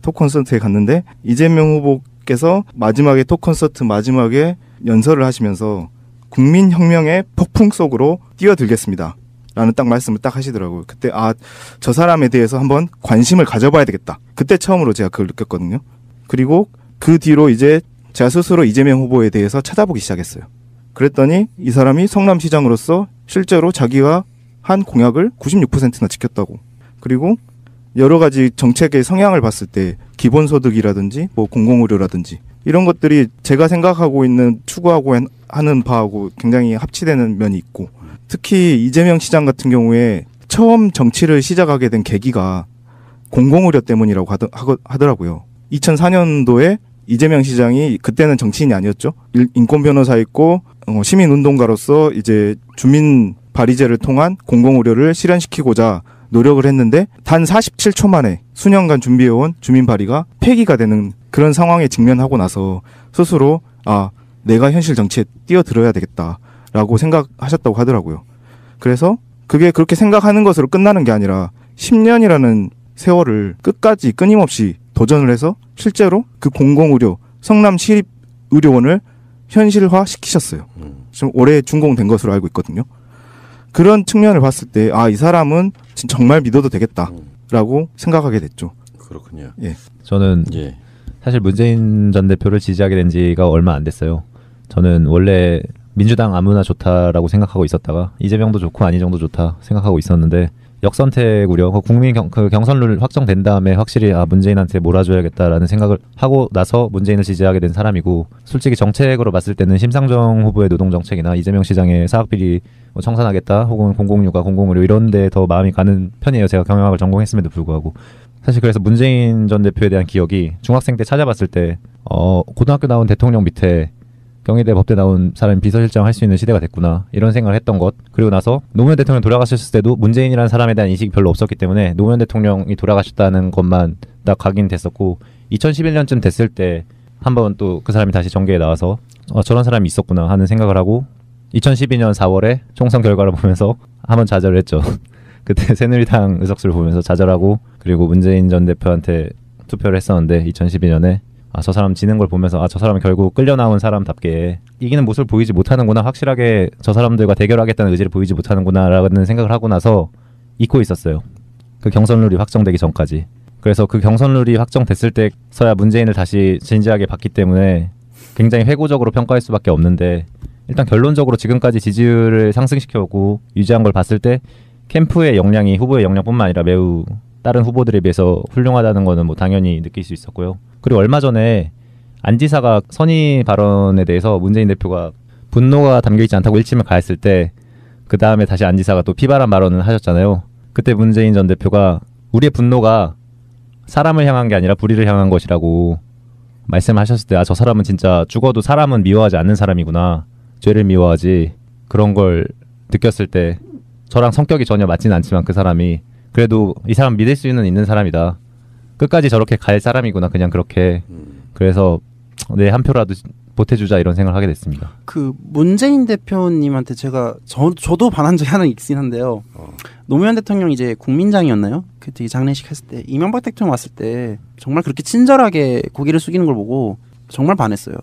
토크 콘서트에 갔는데 이재명 후보께서 마지막에 토크 콘서트 마지막에 연설을 하시면서 국민혁명의 폭풍 속으로 뛰어들겠습니다. 라는 딱 말씀을 딱 하시더라고요. 그때 저 사람에 대해서 한번 관심을 가져봐야 되겠다. 그때 처음으로 제가 그걸 느꼈거든요. 그리고 그 뒤로 이제 제가 스스로 이재명 후보에 대해서 찾아보기 시작했어요. 그랬더니 이 사람이 성남시장으로서 실제로 자기가 한 공약을 96%나 지켰다고. 그리고 여러 가지 정책의 성향을 봤을 때 기본소득이라든지 뭐 공공의료라든지 이런 것들이 제가 생각하고 있는 추구하고 하는 바하고 굉장히 합치되는 면이 있고 특히 이재명 시장 같은 경우에 처음 정치를 시작하게 된 계기가 공공의료 때문이라고 하더라고요. 2004년도에 이재명 시장이 그때는 정치인이 아니었죠. 인권 변호사 있고 시민운동가로서 이제 주민 발의제를 통한 공공의료를 실현시키고자 노력을 했는데 단 47초 만에 수년간 준비해온 주민 발의가 폐기가 되는 그런 상황에 직면하고 나서 스스로 내가 현실 정치에 뛰어들어야 되겠다라고 생각하셨다고 하더라고요. 그래서 그게 그렇게 생각하는 것으로 끝나는 게 아니라 10년이라는 세월을 끝까지 끊임없이 도전을 해서 실제로 그 공공의료 성남시립의료원을 현실화시키셨어요. 지금 올해 준공된 것으로 알고 있거든요. 그런 측면을 봤을 때 이 사람은 정말 믿어도 되겠다라고 생각하게 됐죠. 그렇군요. 예. 저는 사실 문재인 전 대표를 지지하게 된 지가 얼마 안 됐어요. 저는 원래 민주당 아무나 좋다라고 생각하고 있었다가 이재명도 좋고 안희정도 좋다 생각하고 있었는데 역선택 우려, 그 경선룰 확정된 다음에 확실히 문재인한테 몰아줘야겠다라는 생각을 하고 나서 문재인을 지지하게 된 사람이고, 솔직히 정책으로 봤을 때는 심상정 후보의 노동정책이나 이재명 시장의 사학비리 청산하겠다 혹은 공공육아 공공의료 이런 데 더 마음이 가는 편이에요. 제가 경영학을 전공했음에도 불구하고. 사실 그래서 문재인 전 대표에 대한 기억이 중학생 때 찾아봤을 때 고등학교 나온 대통령 밑에 경희대 법대 나온 사람이 비서실장 할 수 있는 시대가 됐구나 이런 생각을 했던 것. 그리고 나서 노무현 대통령 돌아가셨을 때도 문재인이라는 사람에 대한 인식이 별로 없었기 때문에 노무현 대통령이 돌아가셨다는 것만 딱 각인됐었고, 2011년쯤 됐을 때 한번 또 그 사람이 다시 정계에 나와서 저런 사람이 있었구나 하는 생각을 하고, 2012년 4월에 총선 결과를 보면서 한번 좌절을 했죠. 그때 새누리당 의석수를 보면서 좌절하고, 그리고 문재인 전 대표한테 투표를 했었는데 2012년에 저 사람 지는 걸 보면서 저 사람은 결국 끌려 나온 사람답게 이기는 모습을 보이지 못하는구나, 확실하게 저 사람들과 대결하겠다는 의지를 보이지 못하는구나 라는 생각을 하고 나서 잊고 있었어요. 그 경선룰이 확정되기 전까지. 그래서 그 경선룰이 확정됐을 때서야 문재인을 다시 진지하게 봤기 때문에 굉장히 회고적으로 평가할 수밖에 없는데, 일단 결론적으로 지금까지 지지율을 상승시켜오고 유지한 걸 봤을 때 캠프의 역량이 후보의 역량뿐만 아니라 매우 다른 후보들에 비해서 훌륭하다는 거는 당연히 느낄 수 있었고요. 그리고 얼마 전에 안 지사가 선의 발언에 대해서 문재인 대표가 분노가 담겨있지 않다고 1침을 가했을 때, 그 다음에 다시 안 지사가 또 피발한 발언을 하셨잖아요. 그때 문재인 전 대표가 우리의 분노가 사람을 향한 게 아니라 불의를 향한 것이라고 말씀하셨을 때 저 사람은 진짜 죽어도 사람은 미워하지 않는 사람이구나, 죄를 미워하지, 그런 걸 느꼈을 때, 저랑 성격이 전혀 맞지는 않지만 그 사람이 그래도 이 사람 믿을 수는 있는 사람이다, 끝까지 저렇게 갈 사람이구나, 그냥 그렇게. 그래서 내 한 표라도 보태주자 이런 생각을 하게 됐습니다. 그 문재인 대표님한테 제가 저도 반한 적이 하나 있긴 한데요. 노무현 대통령 이제 국민장이었나요? 그때 장례식 했을 때 이명박 대통령 왔을 때 정말 그렇게 친절하게 고개를 숙이는 걸 보고 정말 반했어요.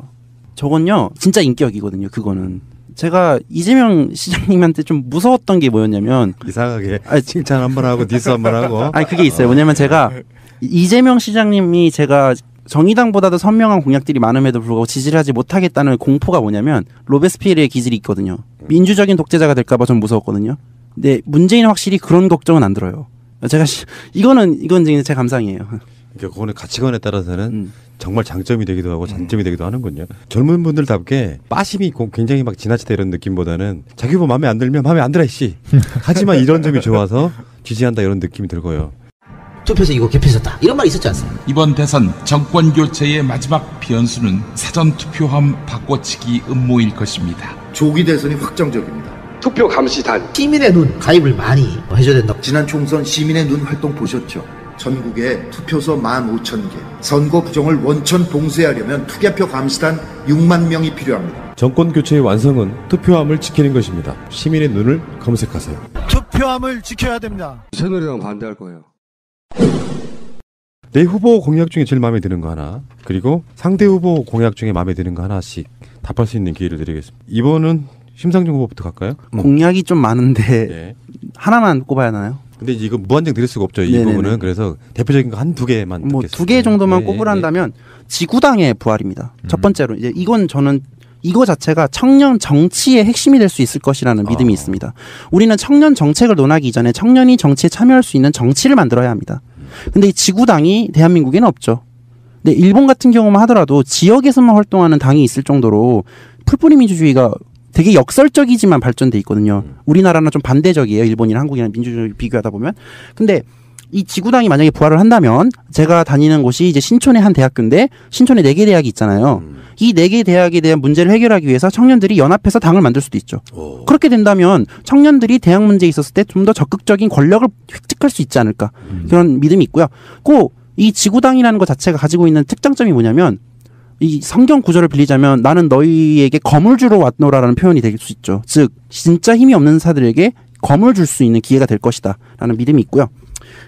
저건요 진짜 인격이거든요. 그거는 제가 이재명 시장님한테 좀 무서웠던 게 뭐였냐면, 이상하게 칭찬 한번 하고 디스 한번 하고. 그게 있어요. 뭐냐면 제가 이재명 시장님이 제가 정의당보다도 선명한 공약들이 많음에도 불구하고 지지를 하지 못하겠다는 공포가 뭐냐면 로베스피에르의 기질이 있거든요. 민주적인 독재자가 될까봐 좀 무서웠거든요. 근데 문재인은 확실히 그런 걱정은 안 들어요. 제가 이건 제 감상이에요. 그러니까 그거는 가치관에 따라서는 정말 장점이 되기도 하고 단점이 되기도 하는군요. 젊은 분들답게 빠심이 굉장히 막 지나치다 이런 느낌보다는 자기 후보 마음에 안 들면 마음에 안 들어 씨. 하지만 이런 점이 좋아서 지지한다 이런 느낌이 들고요. 투표에서 이거 개표했었다 이런 말이 있었지 않습니까? 이번 대선 정권 교체의 마지막 변수는 사전투표함 바꿔치기 음모일 것입니다. 조기 대선이 확정적입니다. 투표 감시단 시민의 눈 가입을 많이 해줘야 된다. 지난 총선 시민의 눈 활동 보셨죠? 전국에 투표소 15,000개, 선거 부정을 원천 봉쇄하려면 투개표 감시단 6만 명이 필요합니다. 정권 교체의 완성은 투표함을 지키는 것입니다. 시민의 눈을 검색하세요. 투표함을 지켜야 됩니다. 새누리당 반대할 거예요. 내 후보 공약 중에 제일 마음에 드는 거 하나, 그리고 상대 후보 공약 중에 마음에 드는 거 하나씩 답할 수 있는 기회를 드리겠습니다. 이번은 심상정 후보부터 갈까요? 공약이 좀 많은데 네. 하나만 꼽아야 하나요? 근데 이거 무한정 드릴 수가 없죠. 이 네네네. 부분은. 그래서 대표적인 거 한 두 개만 뭐 듣겠습니다. 두 개 정도만 네, 꼽으란다면 지구당의 부활입니다. 첫 번째로 이제 이건 저는 이거 자체가 청년 정치의 핵심이 될 수 있을 것이라는 믿음이 있습니다. 우리는 청년 정책을 논하기 이전에 청년이 정치에 참여할 수 있는 정치를 만들어야 합니다. 근데 이 지구당이 대한민국에는 없죠. 근데 일본 같은 경우만 하더라도 지역에서만 활동하는 당이 있을 정도로 풀뿌리 민주주의가 되게 역설적이지만 발전돼 있거든요. 우리나라는 좀 반대적이에요. 일본이랑 한국이랑 민주주의 비교하다 보면. 근데 이 지구당이 만약에 부활을 한다면, 제가 다니는 곳이 이제 신촌의 한 대학교인데 신촌에 4개 대학이 있잖아요. 이 4개 대학에 대한 문제를 해결하기 위해서 청년들이 연합해서 당을 만들 수도 있죠. 그렇게 된다면 청년들이 대학 문제에 있었을 때 좀 더 적극적인 권력을 획득할 수 있지 않을까, 그런 믿음이 있고요. 꼭 이 지구당이라는 것 자체가 가지고 있는 특장점이 뭐냐면, 이 성경 구절을 빌리자면 나는 너희에게 검을 주러 왔노라라는 표현이 될 수 있죠. 즉 진짜 힘이 없는 사들에게 검을 줄 수 있는 기회가 될 것이다 라는 믿음이 있고요.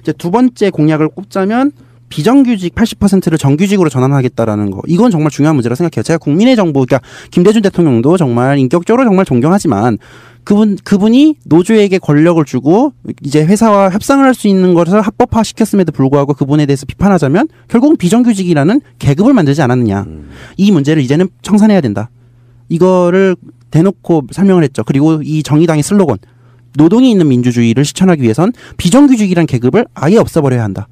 이제 두 번째 공약을 꼽자면 비정규직 80%를 정규직으로 전환하겠다라는 거. 이건 정말 중요한 문제라고 생각해요. 제가 국민의 정부, 그러니까 김대중 대통령도 정말 인격적으로 정말 존경하지만 그분이 노조에게 권력을 주고 이제 회사와 협상을 할 수 있는 것을 합법화 시켰음에도 불구하고 그분에 대해서 비판하자면 결국은 비정규직이라는 계급을 만들지 않았느냐. 이 문제를 이제는 청산해야 된다. 이거를 대놓고 설명을 했죠. 그리고 이 정의당의 슬로건, 노동이 있는 민주주의를 실천하기 위해선 비정규직이란 계급을 아예 없애버려야 한다.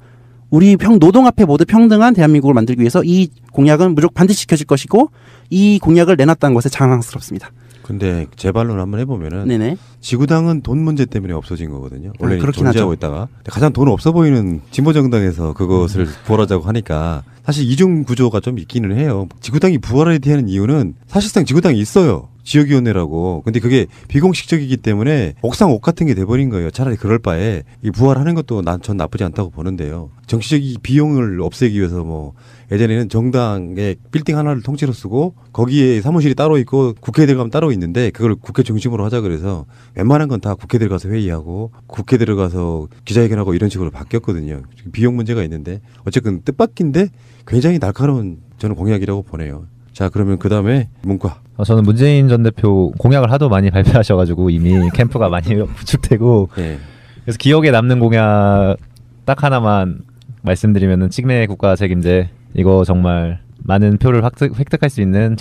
우리 노동 앞에 모두 평등한 대한민국을 만들기 위해서 이 공약은 무조건 반드시 지켜질 것이고 이 공약을 내놨다는 것에 자랑스럽습니다. 근데 재반론 한번 해보면은 네네. 지구당은 돈 문제 때문에 없어진 거거든요. 원래 그렇긴 존재하고 하죠. 있다가 가장 돈 없어 보이는 진보정당에서 그것을 부활하자고 하니까 사실 이중 구조가 좀 있기는 해요. 지구당이 부활해야 되는 이유는 사실상 지구당이 있어요. 지역위원회라고. 근데 그게 비공식적이기 때문에 옥상 옥 같은 게 돼버린 거예요. 차라리 그럴 바에 이 부활하는 것도 전 나쁘지 않다고 보는데요. 정치적인 비용을 없애기 위해서 뭐 예전에는 정당의 빌딩 하나를 통째로 쓰고 거기에 사무실이 따로 있고 국회에 들어가면 따로 있는데 그걸 국회 중심으로 하자 그래서 웬만한 건 다 국회 들어가서 회의하고 국회 들어가서 기자회견하고 이런 식으로 바뀌었거든요. 비용 문제가 있는데 어쨌든 뜻밖인데 굉장히 날카로운 저는 공약이라고 보네요. 자, 그러면 그 다음에 문과. 저는 문재인 전 대표 공약을 하도 많이 발표하셔가지고 이미 캠프가 많이 구축되고 네. 그래서 기억에 남는 공약 딱 하나만 말씀드리면은 찍매 국가 책임제 이거 정말 많은 표를 획득할 수 있는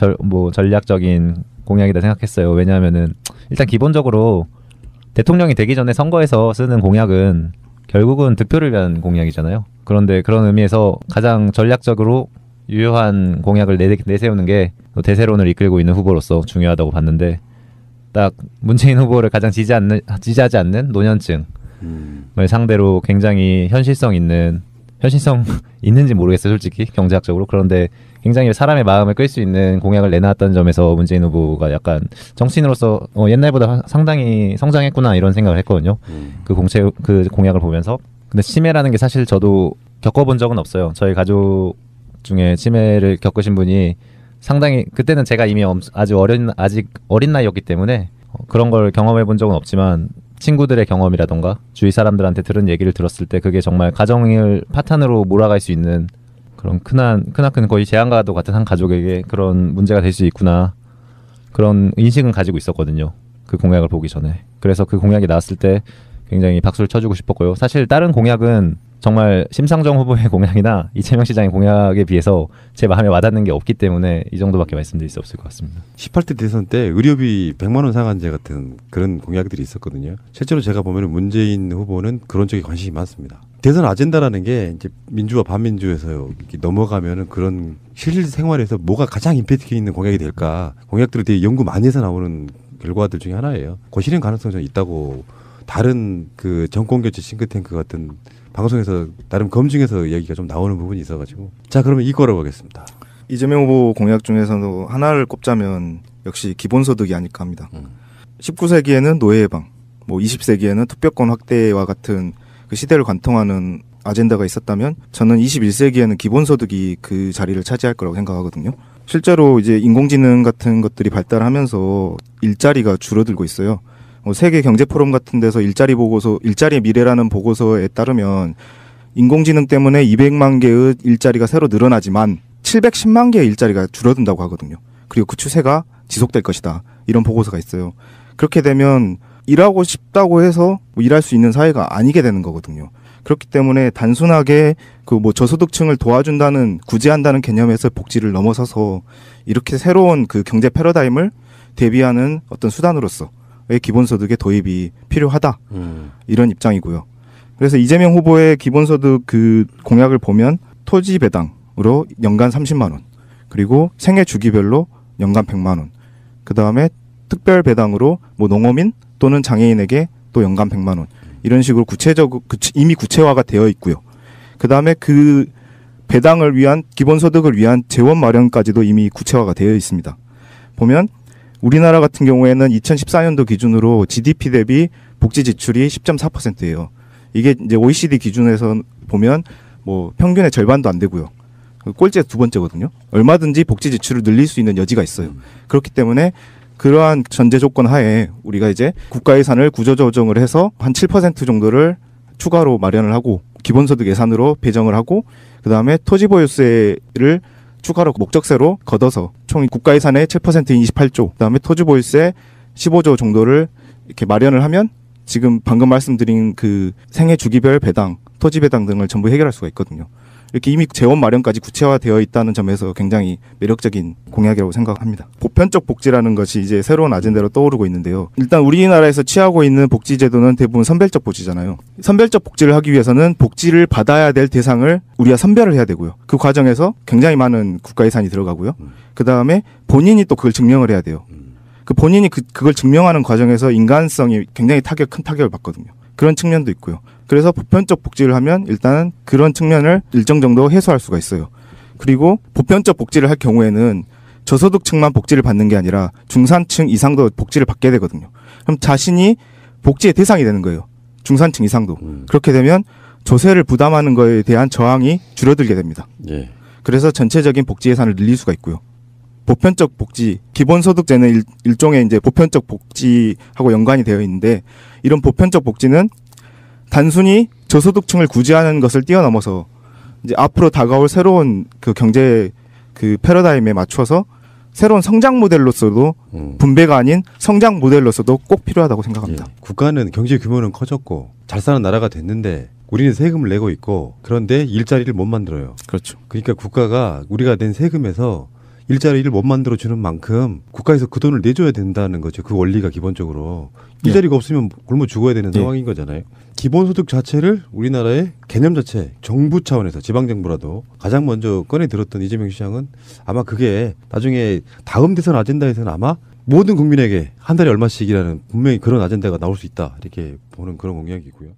전략적인 공약이다 생각했어요. 왜냐하면은 일단 기본적으로 대통령이 되기 전에 선거에서 쓰는 공약은 결국은 득표를 위한 공약이잖아요. 그런데 그런 의미에서 가장 전략적으로 유효한 공약을 내세우는 게 대세론을 이끌고 있는 후보로서 중요하다고 봤는데 딱 문재인 후보를 가장 지지하지 않는 노년층을 상대로 굉장히 현실성 있는지 모르겠어요, 솔직히 경제학적으로. 그런데 굉장히 사람의 마음을 끌 수 있는 공약을 내놨다는 점에서 문재인 후보가 약간 정치인으로서 옛날보다 상당히 성장했구나 이런 생각을 했거든요. 그 공약을 보면서. 근데 치매라는 게 사실 저도 겪어본 적은 없어요. 저희 가족 중에 치매를 겪으신 분이 상당히 그때는 제가 이미 아직 어린 나이였기 때문에 그런 걸 경험해 본 적은 없지만 친구들의 경험이라던가 주위 사람들한테 들은 얘기를 들었을 때 그게 정말 가정을 파탄으로 몰아갈 수 있는 그런 크나큰 거의 재앙과도 같은 한 가족에게 그런 문제가 될 수 있구나 그런 인식은 가지고 있었거든요. 그 공약을 보기 전에. 그래서 그 공약이 나왔을 때 굉장히 박수를 쳐주고 싶었고요. 사실 다른 공약은 정말 심상정 후보의 공약이나 이재명 시장의 공약에 비해서 제 마음에 와닿는 게 없기 때문에 이 정도밖에 말씀드릴 수 없을 것 같습니다. 18대 대선 때 의료비 100만 원 상한제 같은 그런 공약들이 있었거든요. 실제로 제가 보면 문재인 후보는 그런 쪽에 관심이 많습니다. 대선 아젠다라는 게 이제 민주와 반민주에서 이렇게 넘어가면은 그런 실생활에서 뭐가 가장 임팩트 있는 공약이 될까 공약들을 되게 연구 많이 해서 나오는 결과들 중에 하나예요. 그 실현 가능성이 좀 있다고 다른 그 정권교체 싱크탱크 같은 방송에서 나름 검증해서 얘기가 좀 나오는 부분이 있어가지고 자 그러면 이거로 가겠습니다. 이재명 후보 공약 중에서도 하나를 꼽자면 역시 기본소득이 아닐까 합니다. 19세기에는 노예 해방, 20세기에는 투표권 확대와 같은 그 시대를 관통하는 아젠다가 있었다면 저는 21세기에는 기본소득이 그 자리를 차지할 거라고 생각하거든요. 실제로 이제 인공지능 같은 것들이 발달하면서 일자리가 줄어들고 있어요. 세계 경제 포럼 같은 데서 일자리의 미래라는 보고서에 따르면 인공지능 때문에 200만 개의 일자리가 새로 늘어나지만 710만 개의 일자리가 줄어든다고 하거든요. 그리고 그 추세가 지속될 것이다. 이런 보고서가 있어요. 그렇게 되면 일하고 싶다고 해서 일할 수 있는 사회가 아니게 되는 거거든요. 그렇기 때문에 단순하게 저소득층을 도와준다는 구제한다는 개념에서 복지를 넘어서서 이렇게 새로운 그 경제 패러다임을 대비하는 어떤 수단으로서 기본소득의 도입이 필요하다. 이런 입장이고요. 그래서 이재명 후보의 기본소득 그 공약을 보면 토지 배당으로 연간 30만 원, 그리고 생애 주기별로 연간 100만 원, 그 다음에 특별 배당으로 농어민 또는 장애인에게 또 연간 100만 원 이런 식으로 이미 구체화가 되어 있고요. 그 다음에 그 배당을 위한 기본소득을 위한 재원 마련까지도 이미 구체화가 되어 있습니다. 보면 우리나라 같은 경우에는 2014년도 기준으로 GDP 대비 복지 지출이 10.4%예요. 이게 이제 OECD 기준에서 보면 평균의 절반도 안 되고요. 꼴찌에서 두 번째거든요. 얼마든지 복지 지출을 늘릴 수 있는 여지가 있어요. 그렇기 때문에 그러한 전제 조건 하에 우리가 이제 국가 예산을 구조 조정을 해서 한 7% 정도를 추가로 마련을 하고 기본소득 예산으로 배정을 하고 그다음에 토지보유세를 추가로 목적세로 걷어서 총 국가 예산의 7%인 28조, 그다음에 토지보유세 15조 정도를 이렇게 마련을 하면 지금 방금 말씀드린 그 생애 주기별 배당, 토지 배당 등을 전부 해결할 수가 있거든요. 이렇게 이미 재원 마련까지 구체화되어 있다는 점에서 굉장히 매력적인 공약이라고 생각합니다. 보편적 복지라는 것이 이제 새로운 아젠다로 떠오르고 있는데요. 일단 우리나라에서 취하고 있는 복지 제도는 대부분 선별적 복지잖아요. 선별적 복지를 하기 위해서는 복지를 받아야 될 대상을 우리가 선별을 해야 되고요. 그 과정에서 굉장히 많은 국가 예산이 들어가고요. 그 다음에 본인이 또 그걸 증명을 해야 돼요. 그 본인이 그걸 증명하는 과정에서 인간성이 굉장히 큰 타격을 받거든요. 그런 측면도 있고요. 그래서 보편적 복지를 하면 일단은 그런 측면을 일정 정도 해소할 수가 있어요. 그리고 보편적 복지를 할 경우에는 저소득층만 복지를 받는 게 아니라 중산층 이상도 복지를 받게 되거든요. 그럼 자신이 복지의 대상이 되는 거예요. 중산층 이상도. 그렇게 되면 조세를 부담하는 거에 대한 저항이 줄어들게 됩니다. 예. 그래서 전체적인 복지 예산을 늘릴 수가 있고요. 보편적 복지, 기본소득제는 일종의 이제 보편적 복지하고 연관이 되어 있는데, 이런 보편적 복지는 단순히 저소득층을 구제하는 것을 뛰어넘어서 이제 앞으로 다가올 새로운 그 경제 그 패러다임에 맞춰서 새로운 성장 모델로서도 분배가 아닌 성장 모델로서도 꼭 필요하다고 생각합니다. 예. 국가는 경제 규모는 커졌고 잘 사는 나라가 됐는데 우리는 세금을 내고 있고 그런데 일자리를 못 만들어요. 그렇죠. 그러니까 국가가 우리가 낸 세금에서 일자리를 못 만들어 주는 만큼 국가에서 그 돈을 내줘야 된다는 거죠. 그 원리가 기본적으로. 일자리가 없으면 굶어 죽어야 되는 상황인 거잖아요. 기본소득 자체를 우리나라의 개념 자체, 정부 차원에서 지방정부라도 가장 먼저 꺼내 들었던 이재명 시장은 아마 그게 나중에 다음 대선 아젠다에서는 아마 모든 국민에게 한 달에 얼마씩이라는 분명히 그런 아젠다가 나올 수 있다. 이렇게 보는 그런 공약이고요.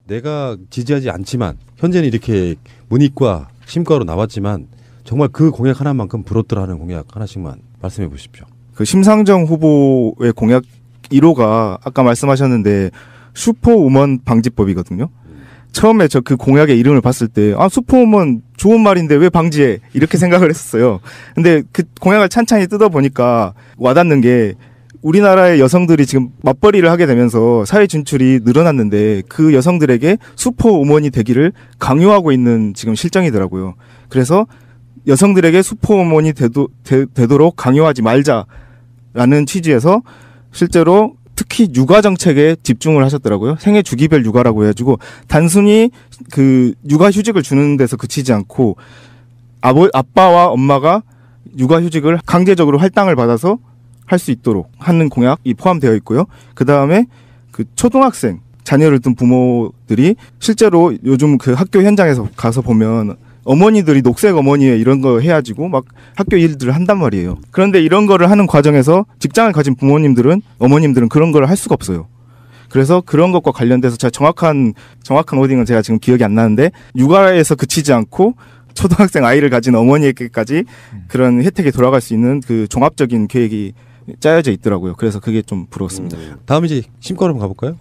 내가 지지하지 않지만 현재는 이렇게 문이과, 심과로 나왔지만 정말 그 공약 하나만큼 부럽더라 하는 공약 하나씩만 말씀해 보십시오. 그 심상정 후보의 공약 1호가 아까 말씀하셨는데 슈퍼우먼 방지법이거든요. 처음에 저 그 공약의 이름을 봤을 때 슈퍼우먼 좋은 말인데 왜 방지해? 이렇게 생각을 했었어요. 근데 그 공약을 찬찬히 뜯어보니까 와닿는 게 우리나라의 여성들이 지금 맞벌이를 하게 되면서 사회 진출이 늘어났는데 그 여성들에게 슈퍼우먼이 되기를 강요하고 있는 지금 실정이더라고요. 그래서 여성들에게 슈퍼우먼이 되도록 강요하지 말자라는 취지에서 실제로 특히 육아 정책에 집중을 하셨더라고요. 생애 주기별 육아라고 해가지고 단순히 그 육아 휴직을 주는 데서 그치지 않고 아빠와 엄마가 육아 휴직을 강제적으로 할당을 받아서 할 수 있도록 하는 공약이 포함되어 있고요. 그 다음에 그 초등학생 자녀를 둔 부모들이 실제로 요즘 그 학교 현장에서 가서 보면 어머니들이 녹색 어머니에 이런 거 해가지고 막 학교 일들을 한단 말이에요. 그런데 이런 거를 하는 과정에서 직장을 가진 어머님들은 그런 걸 할 수가 없어요. 그래서 그런 것과 관련돼서 제가 정확한 워딩은 제가 지금 기억이 안 나는데 육아에서 그치지 않고 초등학생 아이를 가진 어머니에게까지 그런 혜택이 돌아갈 수 있는 그 종합적인 계획이 짜여져 있더라고요. 그래서 그게 좀 부러웠습니다. 다음 이제 심과로 한번 가볼까요?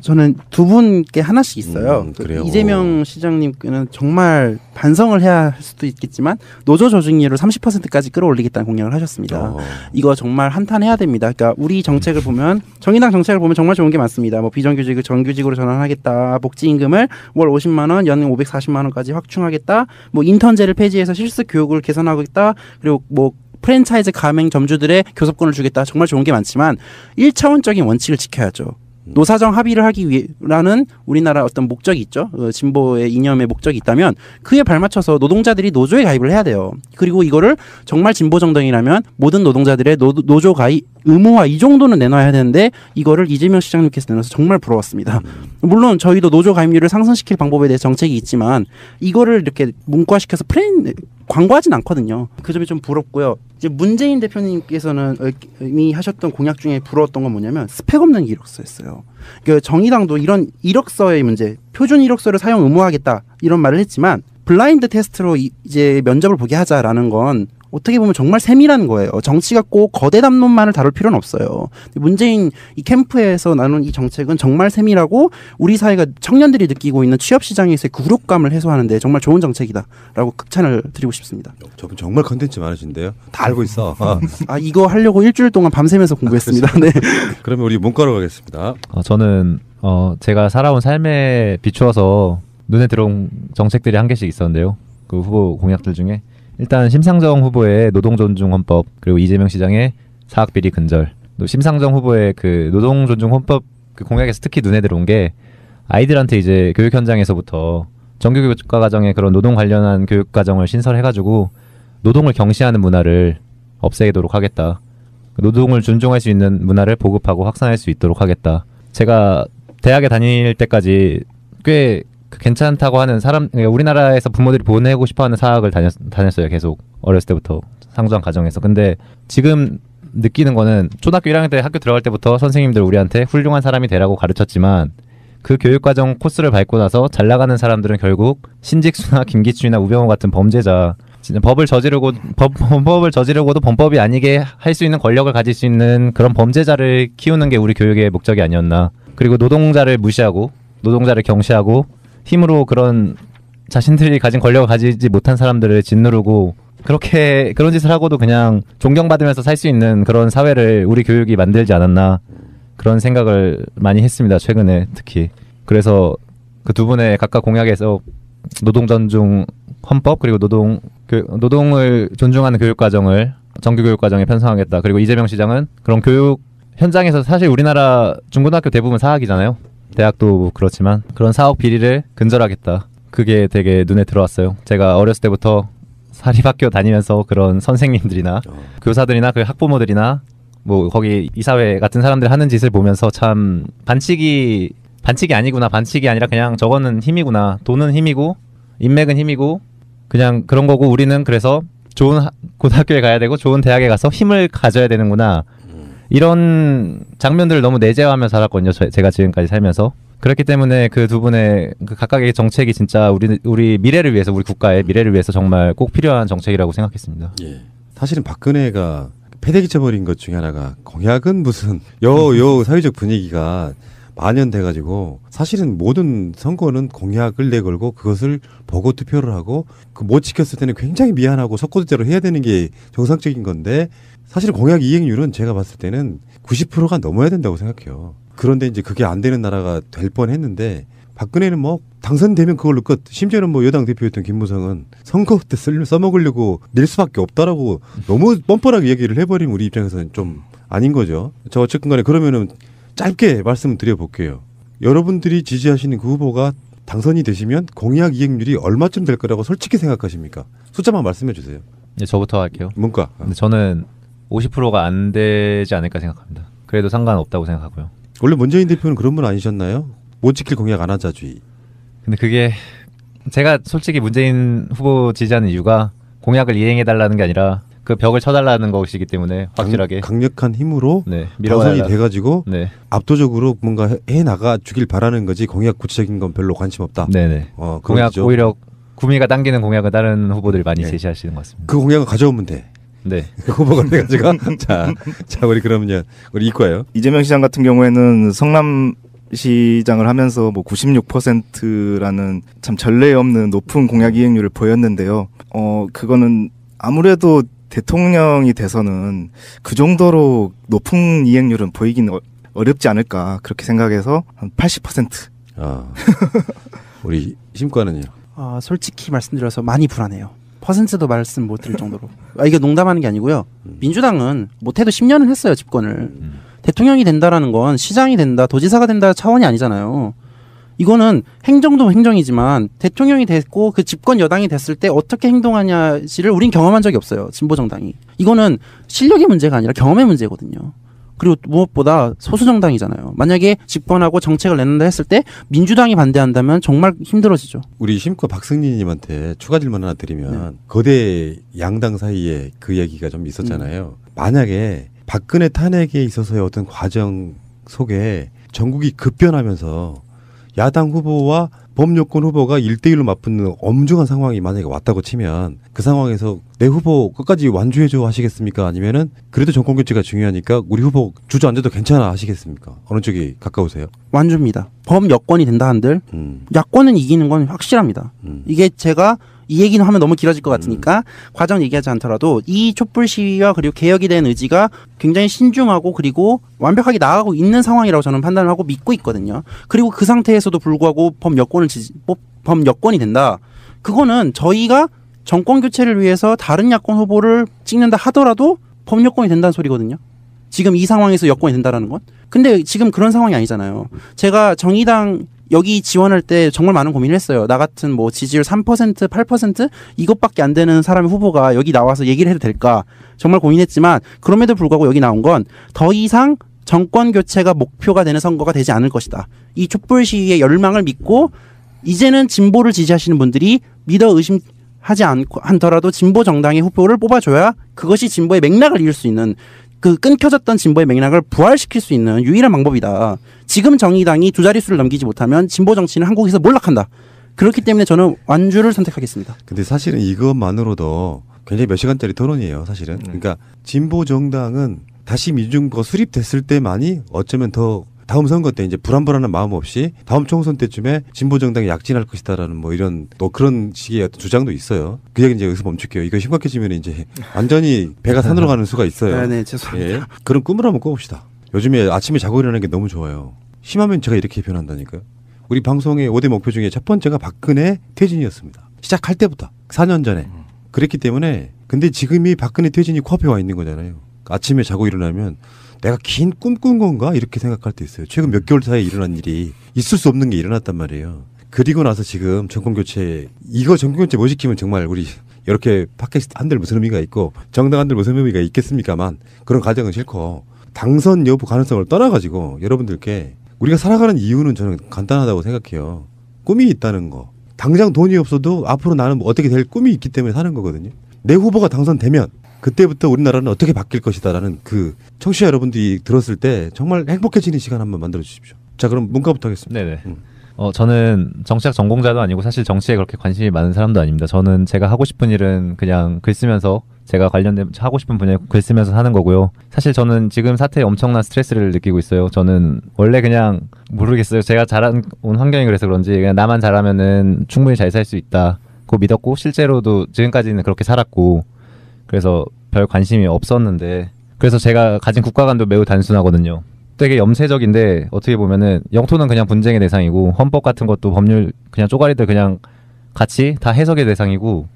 저는 두 분께 하나씩 있어요. 그래요. 이재명 시장님께는 정말 반성을 해야 할 수도 있겠지만 노조 조직률을 30%까지 끌어올리겠다는 공약을 하셨습니다. 이거 정말 한탄해야 됩니다. 그러니까 우리 정책을 보면 정의당 정책을 보면 정말 좋은 게 많습니다. 뭐 비정규직을 정규직으로 전환하겠다. 복지임금을 월 50만 원, 연 540만 원까지 확충하겠다. 뭐 인턴제를 폐지해서 실습 교육을 개선하겠다. 그리고 뭐 프랜차이즈 가맹 점주들의 교섭권을 주겠다. 정말 좋은 게 많지만 1차원적인 원칙을 지켜야죠. 노사정 합의를 하기 위해라는 우리나라 어떤 목적이 있죠. 진보의 이념의 목적이 있다면 그에 발맞춰서 노동자들이 노조에 가입을 해야 돼요. 그리고 이거를 정말 진보 정당이라면 모든 노동자들의 노조 가입 의무화 이 정도는 내놔야 되는데 이거를 이재명 시장님께서 내놔서 정말 부러웠습니다. 물론 저희도 노조 가입률을 상승시킬 방법에 대해 정책이 있지만 이거를 이렇게 문과시켜서 광고하진 않거든요. 그 점이 좀 부럽고요. 이제 문재인 대표님께서는 이미 하셨던 공약 중에 부러웠던 건 뭐냐면 스펙 없는 이력서였어요. 그러니까 정의당도 이런 이력서의 문제, 표준 이력서를 사용 의무화하겠다 이런 말을 했지만 블라인드 테스트로 이제 면접을 보게 하자라는 건 어떻게 보면 정말 세밀한 거예요. 정치가 꼭 거대 담론만을 다룰 필요는 없어요. 문재인 이 캠프에서 나눈 이 정책은 정말 세밀하고 우리 사회가 청년들이 느끼고 있는 취업 시장에서의 굴욕감을 해소하는데 정말 좋은 정책이다라고 극찬을 드리고 싶습니다. 저분 정말 컨텐츠 많으신데요. 다 알고 있어. 이거 하려고 일주일 동안 밤새면서 공부했습니다. 네. 그러면 우리 문과로 가겠습니다. 저는 제가 살아온 삶에 비추어서 눈에 들어온 정책들이 한 개씩 있었는데요. 그 후보 공약들 중에 일단 심상정 후보의 노동존중헌법, 그리고 이재명 시장의 사학비리 근절. 또 심상정 후보의 그 노동존중헌법 그 공약에서 특히 눈에 들어온 게 아이들한테 이제 교육 현장에서부터 정규교과 과정에 그런 노동 관련한 교육 과정을 신설해가지고 노동을 경시하는 문화를 없애도록 하겠다. 노동을 존중할 수 있는 문화를 보급하고 확산할 수 있도록 하겠다. 제가 대학에 다닐 때까지 꽤 괜찮다고 하는 우리나라에서 부모들이 보내고 싶어하는 사학을 다녔어요. 계속 어렸을 때부터 상주한 가정에서. 근데 지금 느끼는 거는 초등학교 1학년 때 학교 들어갈 때부터 선생님들 우리한테 훌륭한 사람이 되라고 가르쳤지만 그 교육과정 코스를 밟고 나서 잘 나가는 사람들은 결국 신직수나 김기춘이나 우병우 같은 범죄자, 진짜 법을 저지르고도 범법이 아니게 할 수 있는 권력을 가질 수 있는 그런 범죄자를 키우는 게 우리 교육의 목적이 아니었나. 그리고 노동자를 무시하고 노동자를 경시하고 힘으로 그런 자신들이 가진 권력을 가지지 못한 사람들을 짓누르고 그런 짓을 하고도 그냥 존경받으면서 살 수 있는 그런 사회를 우리 교육이 만들지 않았나, 그런 생각을 많이 했습니다. 최근에 특히. 그래서 그 두 분의 각각 공약에서 노동 존중 헌법, 그리고 노동을 존중하는 교육과정을 정규교육과정에 편성하겠다. 그리고 이재명 시장은 그런 교육 현장에서, 사실 우리나라 중고등학교 대부분 사학이잖아요. 대학도 그렇지만 그런 사학 비리를 근절하겠다. 그게 되게 눈에 들어왔어요. 제가 어렸을 때부터 사립학교 다니면서 그런 선생님들이나 교사들이나 그 학부모들이나 뭐 거기 이사회 같은 사람들 하는 짓을 보면서 참 반칙이 아니구나, 반칙이 아니라 그냥 저거는 힘이구나, 돈은 힘이고 인맥은 힘이고 그냥 그런 거고, 우리는 그래서 좋은 고등학교에 가야 되고 좋은 대학에 가서 힘을 가져야 되는구나, 이런 장면들을 너무 내재화하며 살았거든요. 제가 지금까지 살면서. 그렇기 때문에 그 두 분의 그 각각의 정책이 진짜 우리 미래를 위해서, 우리 국가의 미래를 위해서 정말 꼭 필요한 정책이라고 생각했습니다. 예. 사실은 박근혜가 패대기 쳐버린 것 중에 하나가, 공약은 무슨 사회적 분위기가 만연돼가지고 사실은 모든 선거는 공약을 내걸고 그것을 보고 투표를 하고 그 못 지켰을 때는 굉장히 미안하고 석고대로 해야 되는 게 정상적인 건데, 사실 공약 이행률은 제가 봤을 때는 90%가 넘어야 된다고 생각해요. 그런데 이제 그게 안 되는 나라가 될 뻔했는데, 박근혜는 뭐 당선되면 그걸로 끝. 심지어는 뭐 여당 대표였던 김무성은 선거 때 써먹으려고 낼 수밖에 없다라고 너무 뻔뻔하게 얘기를 해버린 우리 입장에서는 좀 아닌 거죠. 저 어쨌든 간에 그러면은 짧게 말씀을 드려볼게요. 여러분들이 지지하시는 그 후보가 당선이 되시면 공약 이행률이 얼마쯤 될 거라고 솔직히 생각하십니까? 숫자만 말씀해 주세요. 네, 저부터 할게요. 뭔가? 근데 저는 50%가 안 되지 않을까 생각합니다. 그래도 상관없다고 생각하고요. 원래 문재인 대표는 그런 분 아니셨나요? 못 지킬 공약 안 하자주의. 근데 그게 제가 솔직히 문재인 후보 지지하는 이유가 공약을 이행해달라는 게 아니라 그 벽을 쳐달라는 것이기 때문에 확실하게 강력한 힘으로 네, 당선이 돼가지고 네. 압도적으로 뭔가 해나가 주길 바라는 거지, 공약 구체적인 건 별로 관심 없다. 네네. 공약 그거죠. 오히려 구미가 당기는 공약은 다른 후보들이 많이 네. 제시하시는 것 같습니다. 그 공약을 가져오면 돼. 네. 후보가 돼가지고 자 우리 그러면요, 우리 이과요. 이재명 시장 같은 경우에는 성남 시장을 하면서 뭐 96%라는 참 전례 없는 높은 공약 이행률을 보였는데요. 그거는 아무래도 대통령이 돼서는 그 정도로 높은 이행률은 보이긴 어렵지 않을까, 그렇게 생각해서 한 80%. 우리 심과는요. 솔직히 말씀드려서 많이 불안해요. 퍼센트도 말씀 못 드릴 정도로. 이게 농담하는 게 아니고요. 민주당은 못해도 10년은 했어요, 집권을. 대통령이 된다라는 건 시장이 된다, 도지사가 된다 차원이 아니잖아요. 이거는 행정도 행정이지만 대통령이 됐고 그 집권 여당이 됐을 때 어떻게 행동하냐지를 우린 경험한 적이 없어요, 진보정당이. 이거는 실력의 문제가 아니라 경험의 문제거든요. 그리고 무엇보다 소수정당이잖아요. 만약에 집권하고 정책을 낸다 했을 때 민주당이 반대한다면 정말 힘들어지죠. 우리 심과 박승리님한테 추가 질문 하나 드리면, 거대 양당 사이에 그 얘기가 좀 있었잖아요. 만약에 박근혜 탄핵에 있어서의 어떤 과정 속에 전국이 급변하면서 야당 후보와 범여권 후보가 1대1로 맞붙는 엄중한 상황이 만약에 왔다고 치면, 그 상황에서 내 후보 끝까지 완주해줘 하시겠습니까? 아니면은 그래도 정권교체가 중요하니까 우리 후보 주저앉아도 괜찮아 하시겠습니까? 어느 쪽이 가까우세요? 완주입니다. 범여권이 된다 한들 야권은 이기는 건 확실합니다. 이게 제가 이 얘기는 하면 너무 길어질 것 같으니까 과정 얘기하지 않더라도 이 촛불 시위와 그리고 개혁에 대한 의지가 굉장히 신중하고 그리고 완벽하게 나아가고 있는 상황이라고 저는 판단을 하고 믿고 있거든요. 그리고 그 상태에서도 불구하고 범여권이 된다. 그거는 저희가 정권 교체를 위해서 다른 야권 후보를 찍는다 하더라도 범여권이 된다는 소리거든요. 지금 이 상황에서 여권이 된다라는 건. 근데 지금 그런 상황이 아니잖아요. 제가 정의당 여기 지원할 때 정말 많은 고민을 했어요. 나 같은 뭐 지지율 3%, 8% 이것밖에 안 되는 사람의 후보가 여기 나와서 얘기를 해도 될까? 정말 고민했지만 그럼에도 불구하고 여기 나온 건 더 이상 정권 교체가 목표가 되는 선거가 되지 않을 것이다. 이 촛불 시위의 열망을 믿고 이제는 진보를 지지하시는 분들이 믿어 의심하지 않고 한더라도 진보 정당의 후보를 뽑아줘야 그것이 진보의 맥락을 이을 수 있는 그 끊겨졌던 진보의 맥락을 부활시킬 수 있는 유일한 방법이다. 지금 정의당이 두 자릿수를 넘기지 못하면 진보 정치는 한국에서 몰락한다. 그렇기 때문에 저는 완주를 선택하겠습니다. 근데 사실은 이것만으로도 굉장히 몇 시간짜리 토론이에요. 사실은. 그러니까 진보 정당은 다시 민중과 수립됐을 때만이 어쩌면 더 다음 선거 때 이제 불안불안한 마음 없이 다음 총선 때쯤에 진보 정당이 약진할 것이다라는 뭐 이런 또 그런 식의 어떤 주장도 있어요. 그 얘기 이제 여기서 멈출게요. 이거 심각해지면 이제 완전히 배가 산으로 가는 수가 있어요. 네, 죄송합니다. 예. 그런 꿈을 한번 꿔봅시다. 요즘에 아침에 자고 일어나는 게 너무 좋아요. 심하면 제가 이렇게 변한다니까요. 우리 방송의 5대 목표 중에 첫 번째가 박근혜 퇴진이었습니다. 시작할 때부터 4년 전에. 그랬기 때문에 근데 지금이 박근혜 퇴진이 코앞에 와 있는 거잖아요. 아침에 자고 일어나면 내가 긴 꿈 꾼 건가 이렇게 생각할 때 있어요. 최근 몇 개월 사이에 일어난 일이 있을 수 없는 게 일어났단 말이에요. 그리고 나서 지금 정권교체 이거 정권교체 못 시키면 정말 우리 이렇게 팟캐스트 한들 무슨 의미가 있고 정당 한들 무슨 의미가 있겠습니까만 그런 가정은 싫고 당선 여부 가능성을 떠나가지고 여러분들께 우리가 살아가는 이유는 저는 간단하다고 생각해요. 꿈이 있다는 거. 당장 돈이 없어도 앞으로 나는 뭐 어떻게 될 꿈이 있기 때문에 사는 거거든요. 내 후보가 당선되면 그때부터 우리나라는 어떻게 바뀔 것이다라는 그 청취자 여러분들이 들었을 때 정말 행복해지는 시간 한번 만들어 주십시오. 자, 그럼 문과부터 하겠습니다. 네네. 저는 정치학 전공자도 아니고 사실 정치에 그렇게 관심이 많은 사람도 아닙니다. 저는 제가 하고 싶은 일은 그냥 글 쓰면서 제가 관련된 하고 싶은 분야에 글 쓰면서 사는 거고요. 사실 저는 지금 사태에 엄청난 스트레스를 느끼고 있어요. 저는 원래 그냥 모르겠어요. 제가 자란 온 환경이 그래서 그런지 그냥 나만 잘하면은 충분히 잘 살 수 있다고 믿었고 실제로도 지금까지는 그렇게 살았고 그래서 별 관심이 없었는데 그래서 제가 가진 국가관도 매우 단순하거든요. 되게 염세적인데 어떻게 보면은 영토는 그냥 분쟁의 대상이고 헌법 같은 것도 법률 그냥 쪼가리들 그냥 같이 다 해석의 대상이고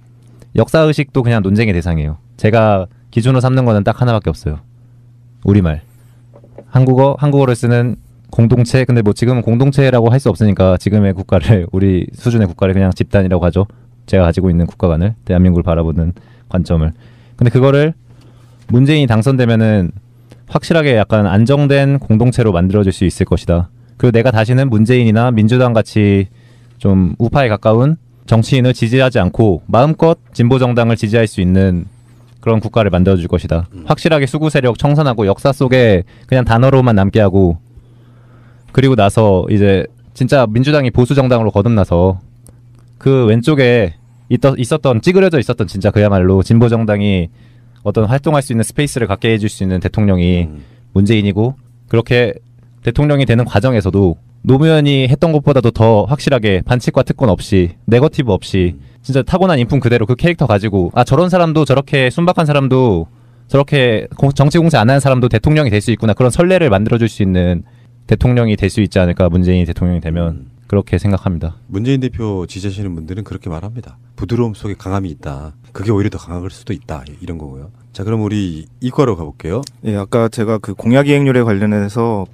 역사의식도 그냥 논쟁의 대상이에요. 제가 기준으로 삼는 거는 딱 하나밖에 없어요. 우리말. 한국어를 쓰는 공동체. 근데 뭐 지금은 공동체라고 할 수 없으니까 지금의 국가를 우리 수준의 국가를 그냥 집단이라고 하죠. 제가 가지고 있는 국가관을 대한민국을 바라보는 관점을. 근데 그거를 문재인이 당선되면은 확실하게 약간 안정된 공동체로 만들어줄 수 있을 것이다. 그리고 내가 다시는 문재인이나 민주당 같이 좀 우파에 가까운 정치인을 지지하지 않고 마음껏 진보 정당을 지지할 수 있는 그런 국가를 만들어줄 것이다. 확실하게 수구 세력 청산하고 역사 속에 그냥 단어로만 남게 하고 그리고 나서 이제 진짜 민주당이 보수 정당으로 거듭나서 그 왼쪽에 있었던 찌그러져 있었던 진짜 그야말로 진보 정당이 어떤 활동할 수 있는 스페이스를 갖게 해줄 수 있는 대통령이 문재인이고 그렇게 대통령이 되는 과정에서도 노무현이 했던 것보다도 더 확실하게 반칙과 특권 없이 네거티브 없이 진짜 타고난 인품 그대로 그 캐릭터 가지고 저런 사람도 저렇게 순박한 사람도 저렇게 정치 공세 안 하는 사람도 대통령이 될 수 있구나 그런 선례를 만들어줄 수 있는 대통령이 될 수 있지 않을까 문재인이 대통령이 되면 그렇게 생각합니다. 문재인 대표 지지하시는 분들은 그렇게 말합니다. 부드러움 속에 강함이 있다. 그게 오히려 더 강할 수도 있다. 이런 거고요. 자, 그럼 우리 이과로 가볼게요. 예, 아까 제가 그 공약 이행률에 관련해서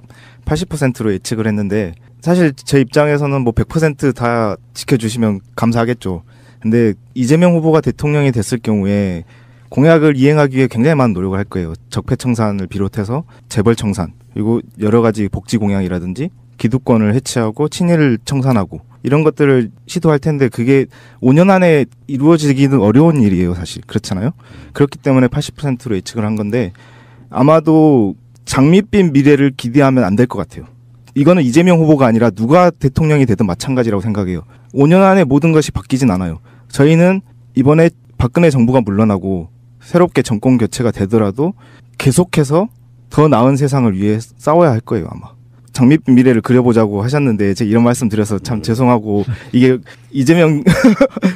80%로 예측을 했는데 사실 제 입장에서는 뭐 100% 다 지켜주시면 감사하겠죠. 근데 이재명 후보가 대통령이 됐을 경우에 공약을 이행하기 위해 굉장히 많은 노력을 할 거예요. 적폐청산을 비롯해서 재벌청산 그리고 여러 가지 복지 공약이라든지 기득권을 해체하고 친일을 청산하고 이런 것들을 시도할 텐데 그게 5년 안에 이루어지기는 어려운 일이에요. 사실 그렇잖아요. 그렇기 때문에 80%로 예측을 한 건데 아마도 장밋빛 미래를 기대하면 안 될 것 같아요. 이거는 이재명 후보가 아니라 누가 대통령이 되든 마찬가지라고 생각해요. 5년 안에 모든 것이 바뀌진 않아요. 저희는 이번에 박근혜 정부가 물러나고 새롭게 정권 교체가 되더라도 계속해서 더 나은 세상을 위해 싸워야 할 거예요. 아마. 장밋빛 미래를 그려보자고 하셨는데 제가 이런 말씀 드려서 참 죄송하고 이게 이재명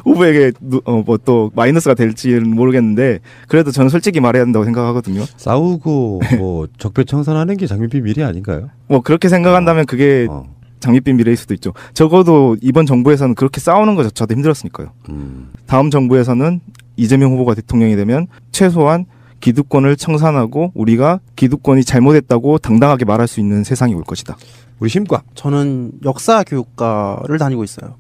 후보에게 뭐 또 마이너스가 될지는 모르겠는데 그래도 저는 솔직히 말해야 된다고 생각하거든요. 싸우고 뭐 적폐청산하는 게 장밋빛 미래 아닌가요? 뭐 그렇게 생각한다면 그게 장밋빛 미래일 수도 있죠. 적어도 이번 정부에서는 그렇게 싸우는 것조차도 힘들었으니까요. 다음 정부에서는 이재명 후보가 대통령이 되면 최소한 기득권을 청산하고 우리가 기득권이 잘못했다고 당당하게 말할 수 있는 세상이 올 것이다. 우리 심과. 저는 역사 교육과를 다니고 있어요.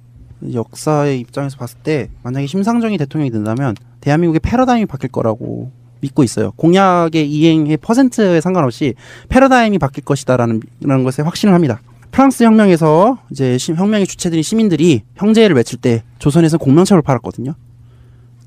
역사의 입장에서 봤을 때 만약에 심상정이 대통령이 된다면 대한민국의 패러다임이 바뀔 거라고 믿고 있어요. 공약의 이행의 퍼센트에 상관없이 패러다임이 바뀔 것이다라는 것에 확신을 합니다. 프랑스 혁명에서 이제 혁명의 주체들인 시민들이 형제를 외칠 때 조선에서 공명책을 팔았거든요.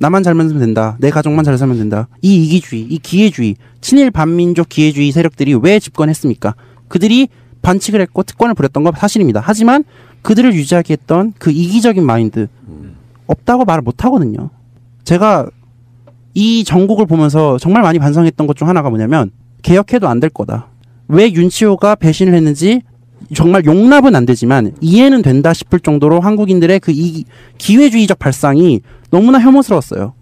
나만 잘 살면 된다. 내 가족만 잘 살면 된다. 이 이기주의, 이 기회주의, 친일 반민족 기회주의 세력들이 왜 집권했습니까? 그들이 반칙을 했고 특권을 부렸던 건 사실입니다. 하지만 그들을 유지하게 했던 그 이기적인 마인드 없다고 말을 못 하거든요. 제가 이 전국을 보면서 정말 많이 반성했던 것 중 하나가 뭐냐면 개혁해도 안 될 거다. 왜 윤치호가 배신을 했는지 정말 용납은 안 되지만 이해는 된다 싶을 정도로 한국인들의 그 기회주의적 발상이 너무나 혐오스러웠어요.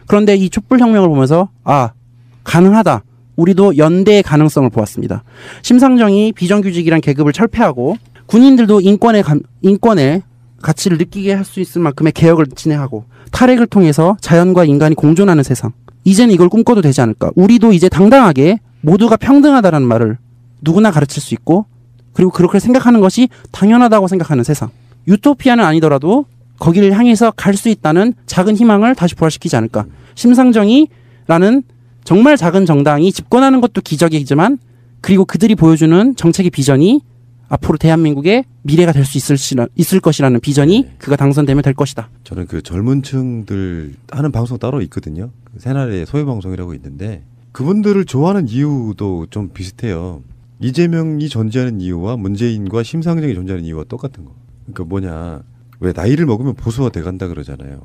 그런데 이 촛불혁명을 보면서 가능하다. 우리도 연대의 가능성을 보았습니다. 심상정이 비정규직이란 계급을 철폐하고 군인들도 인권의 가치를 느끼게 할 수 있을 만큼의 개혁을 진행하고 탈핵을 통해서 자연과 인간이 공존하는 세상. 이제는 이걸 꿈꿔도 되지 않을까. 우리도 이제 당당하게 모두가 평등하다라는 말을 누구나 가르칠 수 있고 그리고 그렇게 생각하는 것이 당연하다고 생각하는 세상. 유토피아는 아니더라도 거기를 향해서 갈 수 있다는 작은 희망을 다시 부활시키지 않을까. 심상정이라는 정말 작은 정당이 집권하는 것도 기적이지만 그리고 그들이 보여주는 정책의 비전이 앞으로 대한민국의 미래가 될 수 있을 것이라는 비전이 그가 당선되면 될 것이다. 저는 그 젊은 층들 하는 방송 따로 있거든요. 그 새날의 소외방송이라고 있는데 그분들을 좋아하는 이유도 좀 비슷해요. 이재명이 존재하는 이유와 문재인과 심상정이 존재하는 이유와 똑같은 거. 그러니까 뭐냐. 왜 나이를 먹으면 보수화 돼간다 그러잖아요.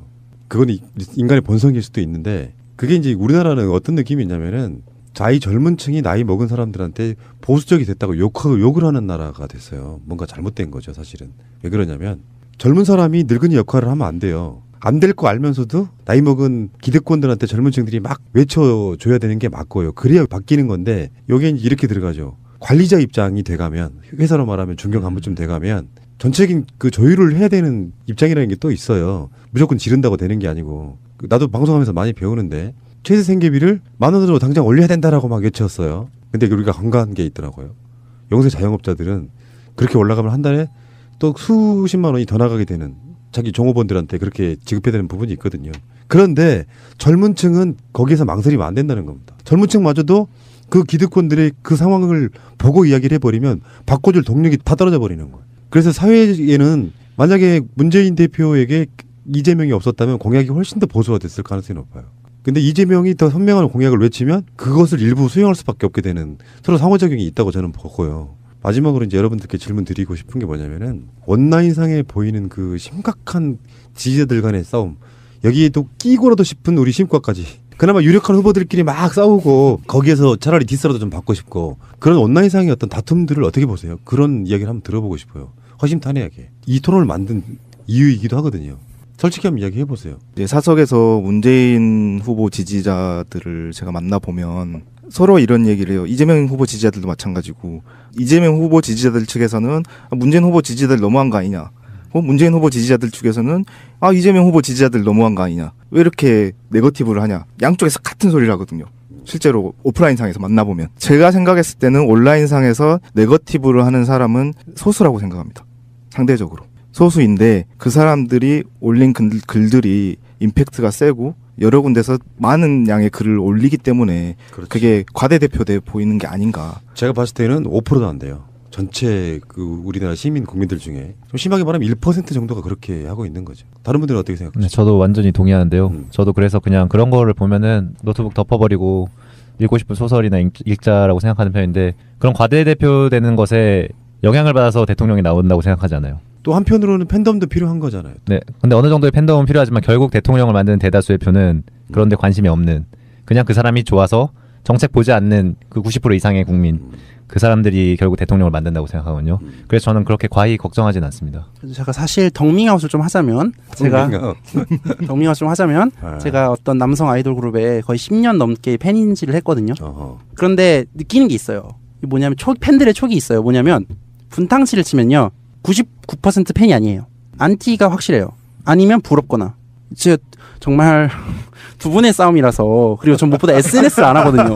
그건 인간의 본성일 수도 있는데 그게 이제 우리나라는 어떤 느낌이 있냐면은 자이 젊은 층이 나이 먹은 사람들한테 보수적이 됐다고 욕을 하는 나라가 됐어요. 뭔가 잘못된 거죠, 사실은. 왜 그러냐면 젊은 사람이 늙은이 역할을 하면 안 돼요. 안 될 거 알면서도 나이 먹은 기득권들한테 젊은 층들이 막 외쳐줘야 되는 게 맞고요. 그래야 바뀌는 건데 여기에 이제 이렇게 들어가죠. 관리자 입장이 돼가면 회사로 말하면 중견 간부쯤 돼가면 전체적인 그 조율을 해야 되는 입장이라는 게 또 있어요. 무조건 지른다고 되는 게 아니고. 나도 방송하면서 많이 배우는데 최저 생계비를 10,000원으로 당장 올려야 된다라고 막 외쳤어요. 근데 우리가 간과한 게 있더라고요. 영세 자영업자들은 그렇게 올라가면 한 달에 또 수십만 원이 더 나가게 되는 자기 종업원들한테 그렇게 지급해야 되는 부분이 있거든요. 그런데 젊은 층은 거기에서 망설이면 안 된다는 겁니다. 젊은 층마저도 그 기득권들의 그 상황을 보고 이야기를 해버리면 바꿔줄 동력이 다 떨어져 버리는 거예요. 그래서 사회에는 만약에 문재인 대표에게 이재명이 없었다면 공약이 훨씬 더 보수화됐을 가능성이 높아요. 근데 이재명이 더 선명한 공약을 외치면 그것을 일부 수용할 수밖에 없게 되는 서로 상호작용이 있다고 저는 보고요. 마지막으로 이제 여러분들께 질문 드리고 싶은 게 뭐냐면은 온라인상에 보이는 그 심각한 지지자들 간의 싸움 여기에도 끼고라도 싶은 우리 심과까지 그나마 유력한 후보들끼리 막 싸우고 거기에서 차라리 디스라도 좀 받고 싶고 그런 온라인상의 어떤 다툼들을 어떻게 보세요? 그런 이야기를 한번 들어보고 싶어요. 허심탄회하게. 이 토론을 만든 이유이기도 하거든요. 솔직히 한번 이야기해 보세요. 이제 사석에서 문재인 후보 지지자들을 제가 만나보면 서로 이런 얘기를 해요. 이재명 후보 지지자들도 마찬가지고 이재명 후보 지지자들 측에서는 문재인 후보 지지자들 너무한 거 아니냐. 문재인 후보 지지자들 측에서는 이재명 후보 지지자들 너무한 거 아니냐. 왜 이렇게 네거티브를 하냐. 양쪽에서 같은 소리를 하거든요. 실제로 오프라인상에서 만나보면. 제가 생각했을 때는 온라인상에서 네거티브를 하는 사람은 소수라고 생각합니다. 상대적으로. 소수인데 그 사람들이 올린 글들이 임팩트가 세고 여러 군데서 많은 양의 글을 올리기 때문에 그렇지. 그게 과대대표돼 보이는 게 아닌가. 제가 봤을 때는 5%도 안 돼요. 전체 그 우리나라 시민 국민들 중에 좀 심하게 말하면 1% 정도가 그렇게 하고 있는 거죠. 다른 분들은 어떻게 생각하세요? 네, 저도 완전히 동의하는데요. 저도 그래서 그냥 그런 거를 보면은 노트북 덮어버리고 읽고 싶은 소설이나 읽자라고 생각하는 편인데 그런 과대대표되는 것에 영향을 받아서 대통령이 나온다고 생각하지 않아요. 또 한편으로는 팬덤도 필요한 거잖아요. 네. 근데 어느 정도의 팬덤은 필요하지만 결국 대통령을 만드는 대다수의 표는 그런 데 관심이 없는 그냥 그 사람이 좋아서 정책 보지 않는 그 90% 이상의 국민 그 사람들이 결국 대통령을 만든다고 생각하거든요. 그래서 저는 그렇게 과히 걱정하진 않습니다. 제가 사실 덕밍아웃을 좀 하자면 제가 어떤 남성 아이돌 그룹에 거의 10년 넘게 팬인지를 했거든요. 그런데 느끼는 게 있어요. 뭐냐면 팬들의 촉이 있어요. 뭐냐면 분탕치를 치면요. 99% 팬이 아니에요. 안티가 확실해요. 아니면 부럽거나. 정말 두 분의 싸움이라서. 그리고 전 무엇보다 SNS를 안 하거든요.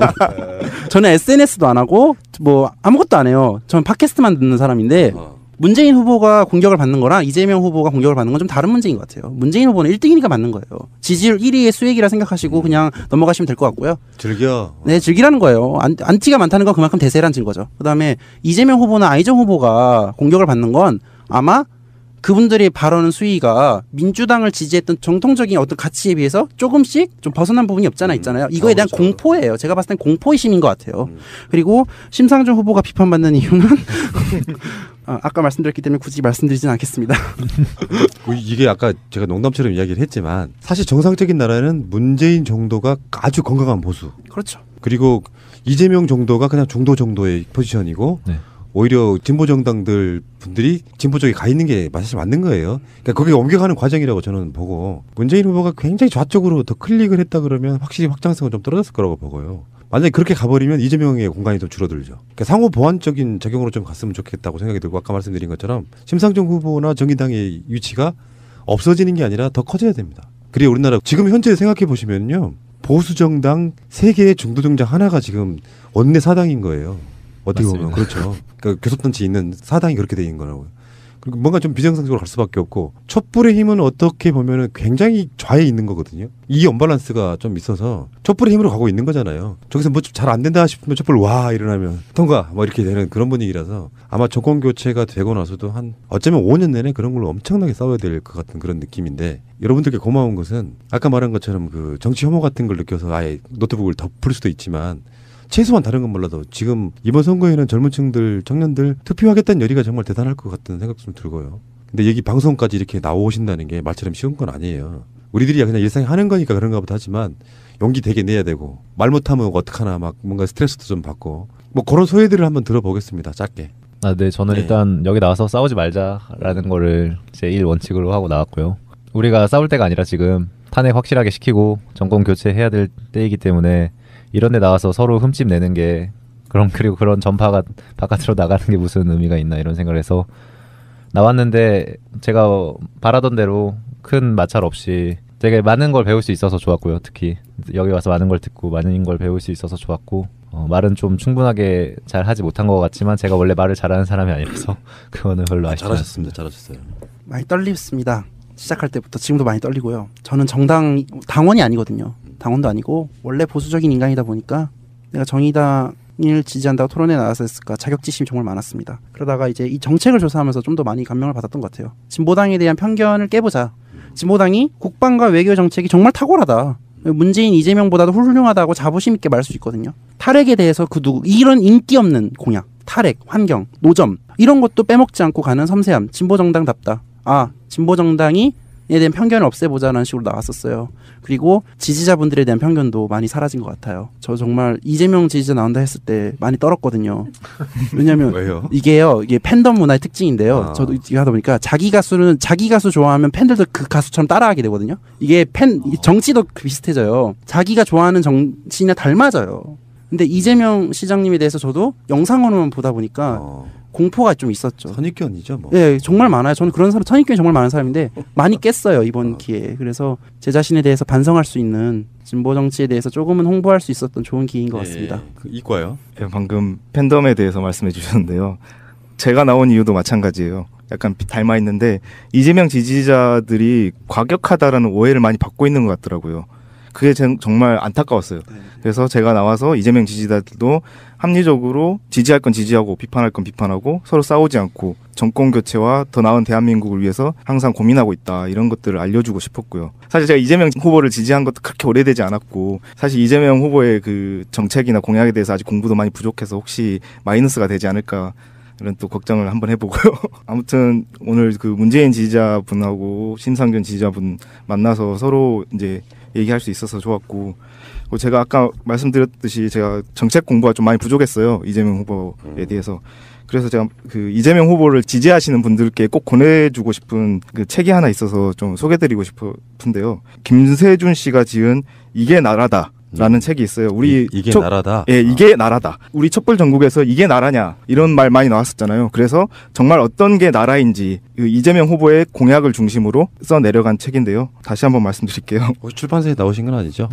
저는 SNS도 안 하고 뭐 아무것도 안 해요. 저는 팟캐스트만 듣는 사람인데 문재인 후보가 공격을 받는 거랑 이재명 후보가 공격을 받는 건 좀 다른 문제인 것 같아요. 문재인 후보는 1등이니까 맞는 거예요. 지지율 1위의 수액이라 생각하시고 그냥 넘어가시면 될 것 같고요. 즐겨. 네, 즐기라는 거예요. 안티가 많다는 건 그만큼 대세라는 증거죠. 그다음에 이재명 후보나 안희정 후보가 공격을 받는 건 아마 그분들의 발언 수위가 민주당을 지지했던 정통적인 어떤 가치에 비해서 조금씩 좀 벗어난 부분이 없잖아 있잖아요. 이거에 대한 그렇죠. 공포예요. 제가 봤을 땐 공포의 심인 것 같아요. 그리고 심상정 후보가 비판받는 이유는 아까 말씀드렸기 때문에 굳이 말씀드리진 않겠습니다. 이게 아까 제가 농담처럼 이야기를 했지만 사실 정상적인 나라는 문재인 정도가 아주 건강한 보수. 그렇죠. 그리고 이재명 정도가 그냥 중도 정도의 포지션이고 네. 오히려 진보 정당들 분들이 진보 쪽에 가 있는 게 사실 맞는 거예요. 그러니까 거기에 옮겨가는 과정이라고 저는 보고 문재인 후보가 굉장히 좌쪽으로 더 클릭을 했다 그러면 확실히 확장성은 좀 떨어졌을 거라고 보고요. 만약에 그렇게 가버리면 이재명의 공간이 좀 줄어들죠. 그러니까 상호 보완적인 작용으로 좀 갔으면 좋겠다고 생각이 들고 아까 말씀드린 것처럼 심상정 후보나 정의당의 위치가 없어지는 게 아니라 더 커져야 됩니다. 그리고 우리나라 지금 현재 생각해 보시면요. 보수 정당 3개의 중도 정당 하나가 지금 원내 사당인 거예요. 어떻게 보면 그렇죠. 그러니까 교섭단체 있는 사당이 그렇게 돼 있는 거라고요. 그리고 뭔가 좀 비정상적으로 갈 수밖에 없고 촛불의 힘은 어떻게 보면은 굉장히 좌에 있는 거거든요. 이 언밸런스가 좀 있어서 촛불의 힘으로 가고 있는 거잖아요. 저기서 뭐 잘 안 된다 싶으면 촛불 와 일어나면 통과 뭐 이렇게 되는 그런 분위기라서 아마 정권 교체가 되고 나서도 한 어쩌면 5년 내내 그런 걸로 엄청나게 싸워야 될 것 같은 그런 느낌인데 여러분들께 고마운 것은 아까 말한 것처럼 그 정치 혐오 같은 걸 느껴서 아예 노트북을 덮을 수도 있지만 최소한 다른 건 몰라도 지금 이번 선거에는 젊은 층들, 청년들 투표하겠다는 열의가 정말 대단할 것 같은 생각 좀 들고요. 근데 여기 방송까지 이렇게 나오신다는 게 말처럼 쉬운 건 아니에요. 우리들이 그냥 일상에 하는 거니까 그런가 보다 하지만 용기 되게 내야 되고 말 못하면 어떡하나 막 뭔가 스트레스도 좀 받고 뭐 그런 소회들을 한번 들어보겠습니다. 짧게. 네, 저는 일단 여기 나와서 싸우지 말자라는 거를 제 1원칙으로 하고 나왔고요. 우리가 싸울 때가 아니라 지금 탄핵 확실하게 시키고 정권 교체해야 될 때이기 때문에 이런 데 나와서 서로 흠집 내는 게 그리고 그런 전파가 바깥으로 나가는 게 무슨 의미가 있나 이런 생각을 해서 나왔는데 제가 바라던 대로 큰 마찰 없이 되게 많은 걸 배울 수 있어서 좋았고요. 특히 여기 와서 많은 걸 듣고 많은 걸 배울 수 있어서 좋았고 말은 좀 충분하게 잘 하지 못한 것 같지만 제가 원래 말을 잘하는 사람이 아니라서 그거는 별로 아쉽지 않습니다. 잘하셨어요. 많이 떨립니다. 시작할 때부터 지금도 많이 떨리고요. 저는 당원이 아니거든요. 당원도 아니고 원래 보수적인 인간이다 보니까 내가 정의당을 지지한다고 토론에 나와서 했을까 자격지심이 정말 많았습니다. 그러다가 이제 이 정책을 조사하면서 좀 더 많이 감명을 받았던 것 같아요. 진보당에 대한 편견을 깨보자. 진보당이 국방과 외교 정책이 정말 탁월하다. 문재인, 이재명보다도 훌륭하다고 자부심 있게 말할 수 있거든요. 탈핵에 대해서 이런 인기 없는 공약, 탈핵, 환경, 노점 이런 것도 빼먹지 않고 가는 섬세함. 진보정당답다. 진보정당에 대한 편견을 없애보자라는 식으로 나왔었어요. 그리고 지지자분들에 대한 편견도 많이 사라진 것 같아요. 저 정말 이재명 지지자 나온다 했을 때 많이 떨었거든요. 왜냐면 왜요? 이게 팬덤 문화의 특징인데요. 저도 이거 하다 보니까 자기 가수 좋아하면 팬들도 그 가수처럼 따라하게 되거든요. 이게 정치도 비슷해져요. 자기가 좋아하는 정치인에 닮아져요. 근데 이재명 시장님에 대해서 저도 영상으로만 보다 보니까 공포가 좀 있었죠. 선입견이죠, 뭐. 네, 정말 많아요. 저는 그런 선입견이 정말 많은 사람인데 많이 깼어요 이번 기회에. 그래서 제 자신에 대해서 반성할 수 있는 진보 정치에 대해서 조금은 홍보할 수 있었던 좋은 기회인 것 같습니다. 이과요? 네, 방금 팬덤에 대해서 말씀해 주셨는데요. 제가 나온 이유도 마찬가지예요. 약간 닮아 있는데 이재명 지지자들이 과격하다라는 오해를 많이 받고 있는 것 같더라고요. 그게 정말 안타까웠어요. 그래서 제가 나와서 이재명 지지자들도 합리적으로 지지할 건 지지하고 비판할 건 비판하고 서로 싸우지 않고 정권 교체와 더 나은 대한민국을 위해서 항상 고민하고 있다. 이런 것들을 알려주고 싶었고요. 사실 제가 이재명 후보를 지지한 것도 그렇게 오래되지 않았고 사실 이재명 후보의 그 정책이나 공약에 대해서 아직 공부도 많이 부족해서 혹시 마이너스가 되지 않을까 이런 또 걱정을 한번 해보고요. 아무튼 오늘 그 문재인 지지자분하고 심상정 지지자분 만나서 서로 이제 얘기할 수 있어서 좋았고 제가 아까 말씀드렸듯이 제가 정책 공부가 좀 많이 부족했어요. 이재명 후보에 대해서. 그래서 제가 그 이재명 후보를 지지하시는 분들께 꼭 권해주고 싶은 그 책이 하나 있어서 좀 소개드리고 싶은데요. 김세준 씨가 지은 이게 나라다. 라는 책이 있어요. 우리 이게 나라다. 예, 이게 나라다. 우리 촛불 전국에서 이게 나라냐 이런 말 많이 나왔었잖아요. 그래서 정말 어떤 게 나라인지 그 이재명 후보의 공약을 중심으로 써 내려간 책인데요. 다시 한번 말씀드릴게요. 혹시 출판사에 나오신 건 아니죠?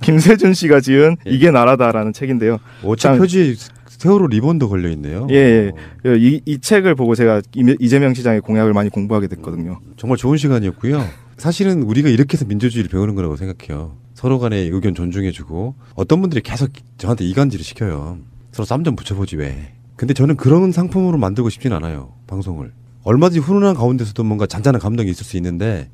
김세준 씨가 지은 이게 나라다라는 책인데요. 책 표지에 세월호 리본도 걸려 있네요. 예. 이 책을 보고 제가 이재명 시장의 공약을 많이 공부하게 됐거든요. 정말 좋은 시간이었고요. 사실은 우리가 이렇게 해서 민주주의를 배우는 거라고 생각해요. 서로 간의 의견 존중해주고 어떤 분들이 계속 저한테 이간질을 시켜요. 서로 쌈 좀 붙여보지 왜. 근데 저는 그런 상품으로 만들고 싶진 않아요. 방송을. 얼마든지 훈훈한 가운데서도 뭔가 잔잔한 감동이 있을 수 있는데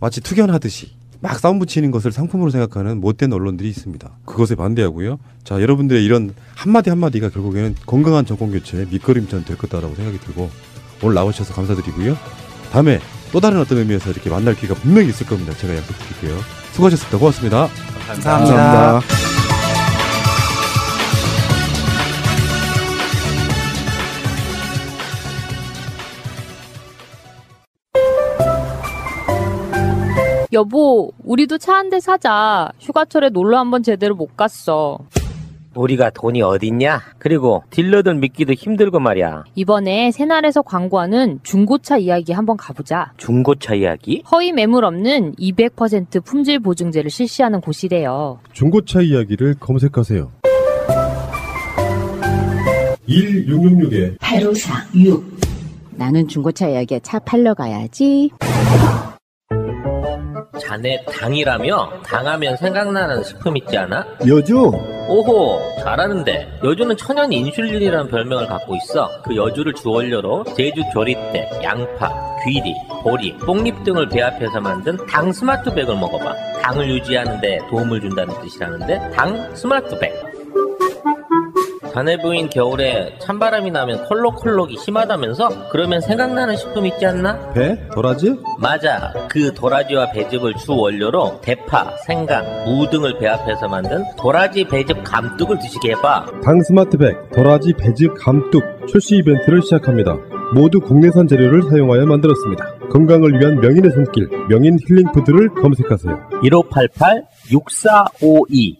마치 투견하듯이 막 싸움 붙이는 것을 상품으로 생각하는 못된 언론들이 있습니다. 그것에 반대하고요. 자, 여러분들의 이런 한마디 한마디가 결국에는 건강한 정권교체의 밑거름전 될 거다라고 생각이 들고 오늘 나오셔서 감사드리고요. 다음에 또 다른 어떤 의미에서 이렇게 만날 기회가 분명히 있을 겁니다. 제가 약속드릴게요. 수고하셨습니다. 고맙습니다. 감사합니다. 여보, 우리도 차 한 대 사자. 휴가철에 놀러 한번 제대로 못 갔어. 우리가 돈이 어딨냐? 그리고 딜러들 믿기도 힘들고 말이야. 이번에 새날에서 광고하는 중고차 이야기 한번 가보자. 중고차 이야기? 허위 매물 없는 200% 품질 보증제를 실시하는 곳이래요. 중고차 이야기를 검색하세요. 1666-8546 나는 중고차 이야기에 차 팔러 가야지. 자네 당이라며? 당하면 생각나는 식품 있지 않아? 여주? 오호, 잘하는데. 여주는 천연 인슐린이라는 별명을 갖고 있어. 그 여주를 주원료로 제주 조리대, 양파, 귀리, 보리, 뽕잎 등을 배합해서 만든 당 스마트백을 먹어봐. 당을 유지하는 데 도움을 준다는 뜻이라는데 당 스마트백. 자네 부인 겨울에 찬바람이 나면 콜록콜록이 심하다면서? 그러면 생각나는 식품 있지 않나? 배? 도라지? 맞아. 그 도라지와 배즙을 주 원료로 대파, 생강, 무 등을 배합해서 만든 도라지 배즙 감뚝을 드시게 해봐. 당 스마트백 도라지 배즙 감뚝 출시 이벤트를 시작합니다. 모두 국내산 재료를 사용하여 만들었습니다. 건강을 위한 명인의 손길, 명인 힐링푸드를 검색하세요. 1588-6452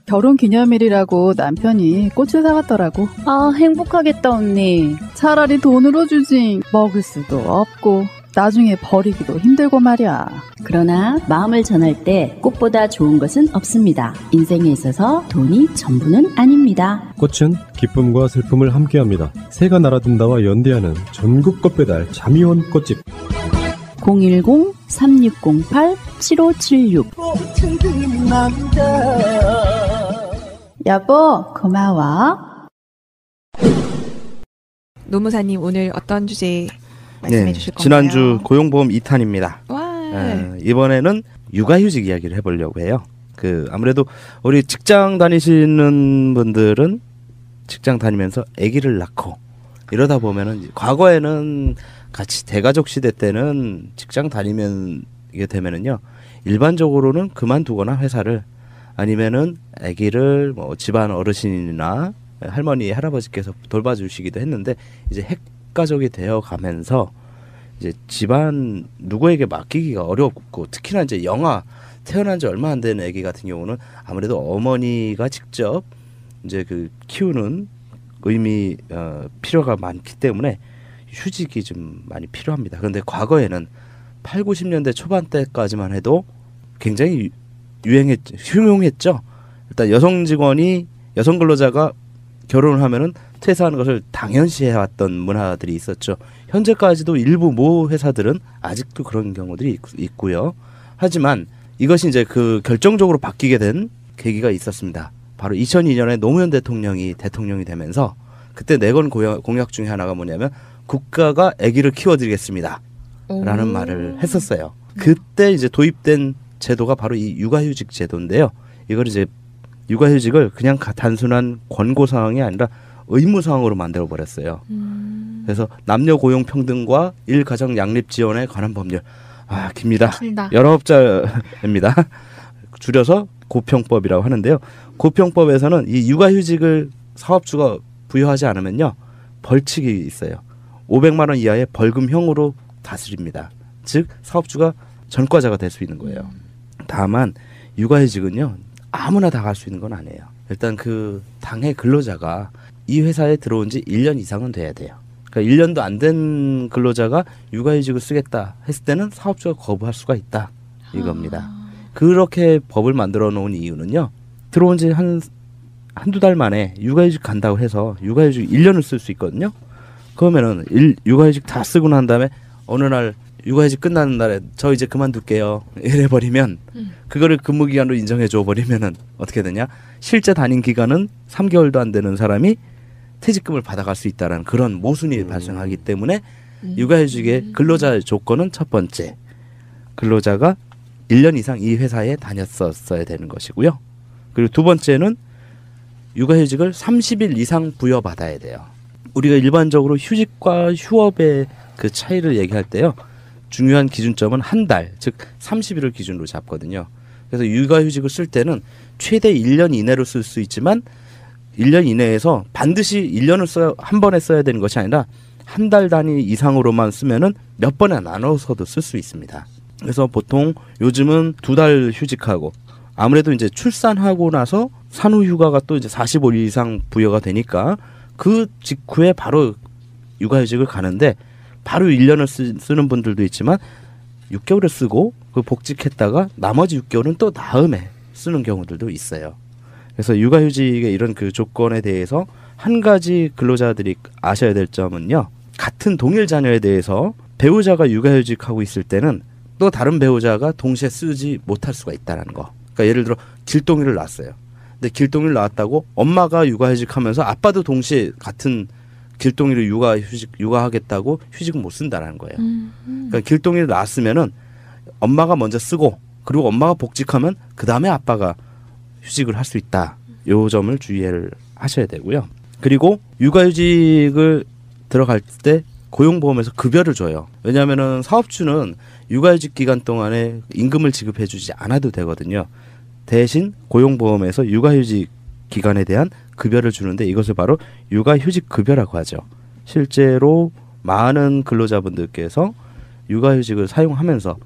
결혼기념일이라고 남편이 꽃을 사왔더라고. 아, 행복하겠다 언니. 차라리 돈으로 주지. 먹을 수도 없고 나중에 버리기도 힘들고 말이야. 그러나 마음을 전할 때 꽃보다 좋은 것은 없습니다. 인생에 있어서 돈이 전부는 아닙니다. 꽃은 기쁨과 슬픔을 함께합니다. 새가 날아든다와 연대하는 전국 꽃배달 자미원 꽃집 010-3608-7576 여보 고마워. 노무사님 오늘 어떤 주제 말씀해 주실 건가요? 지난주 고용보험 2탄입니다. 와. 이번에는 육아휴직 이야기를 해보려고 해요. 아무래도 우리 직장 다니시는 분들은 직장 다니면서 아기를 낳고 이러다 보면은 과거에는 같이 대가족 시대 때는 직장 다니면 이게 되면은요 일반적으로는 그만두거나 회사를 아니면은 아기를 뭐 집안 어르신이나 할머니 할아버지께서 돌봐주시기도 했는데 이제 핵가족이 되어 가면서 이제 집안 누구에게 맡기기가 어렵고 특히나 이제 태어난 지 얼마 안 된 아기 같은 경우는 아무래도 어머니가 직접 이제 키우는 필요가 많기 때문에 휴직이 좀 많이 필요합니다. 그런데 과거에는 8, 90년대 초반 때까지만 해도 굉장히 흉용했죠. 일단 여성 근로자가 결혼을 하면은 퇴사하는 것을 당연시해왔던 문화들이 있었죠. 현재까지도 일부 모 회사들은 아직도 그런 경우들이 있고요. 하지만 이것이 이제 결정적으로 바뀌게 된 계기가 있었습니다. 바로 2002년에 노무현 대통령이 되면서 그때 내건 공약 중에 하나가 뭐냐면 국가가 아기를 키워드리겠습니다. 라는 말을 했었어요. 그때 이제 도입된 제도가 바로 이 육아휴직 제도인데요. 이걸 이제 육아휴직을 그냥 단순한 권고사항이 아니라 의무사항으로 만들어 버렸어요. 그래서 남녀 고용 평등과 일가정 양립 지원에 관한 법률. 깁니다. 19자입니다. 줄여서 고평법이라고 하는데요. 고평법에서는 이 육아휴직을 사업주가 부여하지 않으면요 벌칙이 있어요. 500만 원 이하의 벌금형으로 다스립니다. 즉 사업주가 전과자가 될 수 있는 거예요. 다만 육아휴직은요 아무나 다 갈 수 있는 건 아니에요. 일단 그 당해 근로자가 이 회사에 들어온 지 1년 이상은 돼야 돼요. 그러니까 1년도 안 된 근로자가 육아휴직을 쓰겠다 했을 때는 사업주가 거부할 수가 있다 이겁니다. 그렇게 법을 만들어 놓은 이유는요. 들어온 지 한두 달 만에 육아휴직 간다고 해서 육아휴직 1년을 쓸 수 있거든요. 그러면은 육아휴직 다 쓰고 난 다음에 어느 날 육아휴직 끝나는 날에 저 이제 그만둘게요 이래버리면 그거를 근무기간으로 인정해줘 버리면은 어떻게 되냐, 실제 다닌 기간은 3개월도 안 되는 사람이 퇴직금을 받아갈 수 있다는 그런 모순이 발생하기 때문에 육아휴직의 근로자의 조건은 첫 번째, 근로자가 1년 이상 이 회사에 다녔었어야 되는 것이고요. 그리고 두 번째는 육아휴직을 30일 이상 부여받아야 돼요. 우리가 일반적으로 휴직과 휴업의 그 차이를 얘기할 때요, 중요한 기준점은 한 달, 즉 30일을 기준으로 잡거든요. 그래서 육아휴직을 쓸 때는 최대 1년 이내로 쓸 수 있지만 1년 이내에서 반드시 1년을 한 번에 써야 되는 것이 아니라 한 달 단위 이상으로만 쓰면은 몇 번에 나눠서도 쓸 수 있습니다. 그래서 보통 요즘은 2달 휴직하고, 아무래도 이제 출산하고 나서 산후휴가가 또 이제 45일 이상 부여가 되니까 그 직후에 바로 육아휴직을 가는데 바로 1년을 쓰는 분들도 있지만 6개월을 쓰고 그 복직했다가 나머지 6개월은 또 다음에 쓰는 경우들도 있어요. 그래서 육아휴직의 이런 그 조건에 대해서 한 가지 근로자들이 아셔야 될 점은요, 같은 동일 자녀에 대해서 배우자가 육아휴직하고 있을 때는 또 다른 배우자가 동시에 쓰지 못할 수가 있다는 거. 그러니까 예를 들어 길동이를 낳았어요. 근데 길동이를 낳았다고 엄마가 육아휴직하면서 아빠도 동시에 같은 길동이를 육아하겠다고 휴직은 못 쓴다는 거예요. 그러니까 길동이를 낳았으면은 엄마가 먼저 쓰고 그리고 엄마가 복직하면 그 다음에 아빠가 휴직을 할 수 있다. 요 점을 주의를 하셔야 되고요. 그리고 육아휴직을 들어갈 때 고용보험에서 급여를 줘요. 왜냐하면은 사업주는 육아휴직 기간 동안에 임금을 지급해주지 않아도 되거든요. 대신 고용보험에서 육아휴직 기간에 대한 급여를 주는데 이것을 바로 육아휴직 급여라고 하죠. 실제로 많은 근로자분들께서 육아휴직을 사용하면서,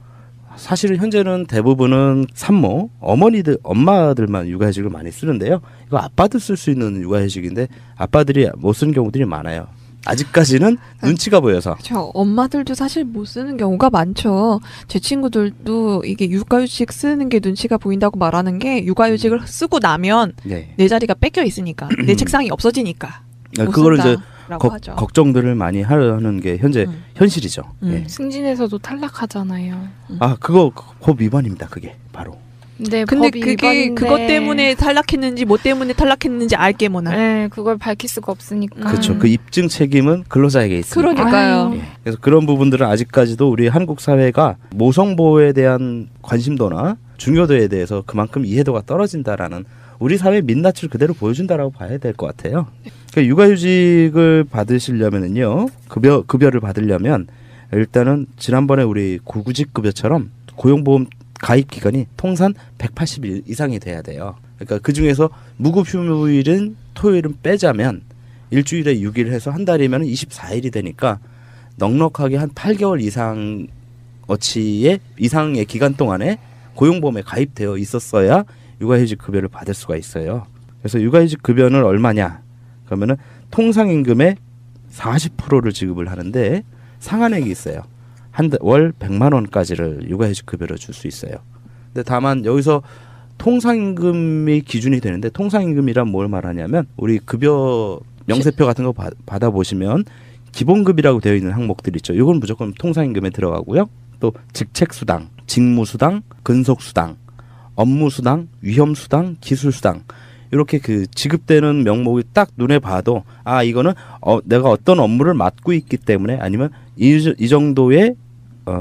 사실은 현재는 대부분은 산모, 엄마들만 육아휴직을 많이 쓰는데요. 이거 아빠도 쓸 수 있는 육아휴직인데 아빠들이 못 쓰는 경우들이 많아요. 아직까지는 눈치가 보여서. 저 엄마들도 사실 못 쓰는 경우가 많죠. 제 친구들도 이게 육아휴직 쓰는 게 눈치가 보인다고 말하는 게 육아휴직을 쓰고 나면 내 자리가 뺏겨 있으니까 내 책상이 없어지니까 못 그거를 이제 하죠. 걱정들을 많이 하는 게 현재 현실이죠. 예. 승진에서도 탈락하잖아요. 아, 그거 법 위반입니다. 그게 바로. 근데 그게 위반인데. 그것 때문에 탈락했는지 뭐 때문에 탈락했는지 알게 뭐나. 네, 그걸 밝힐 수가 없으니까. 그렇죠. 그 입증 책임은 근로자에게 있습니다. 그러니까요. 예. 그래서 그런 부분들은 아직까지도 우리 한국 사회가 모성보호에 대한 관심도나 중요도에 대해서 그만큼 이해도가 떨어진다라는, 우리 사회의 민낯을 그대로 보여준다라고 봐야 될 것 같아요. 그러니까 육아휴직을 받으시려면은요, 급여를 받으려면 일단은 지난번에 우리 구직급여처럼 고용보험 가입 기간이 통산 180일 이상이 돼야 돼요. 그러니까 그 중에서 무급휴무일은 토요일은 빼자면 일주일에 6일 해서 한 달이면 24일이 되니까 넉넉하게 한 8개월 이상의 기간 동안에 고용보험에 가입되어 있었어야 육아휴직 급여를 받을 수가 있어요. 그래서 육아휴직 급여는 얼마냐? 그러면은 통상임금의 40%를 지급을 하는데 상한액이 있어요. 월 100만 원까지를 육아휴직 급여로 줄 수 있어요. 근데 다만 여기서 통상임금이 기준이 되는데, 통상임금이란 뭘 말하냐면 우리 급여 명세표 같은 거 받아보시면 기본급이라고 되어 있는 항목들 있죠. 이건 무조건 통상임금에 들어가고요. 또 직책수당, 직무수당, 근속수당, 업무수당, 위험수당, 기술수당, 이렇게 그 지급되는 명목이 딱 눈에 봐도 아, 이거는 내가 어떤 업무를 맡고 있기 때문에, 아니면 이 정도의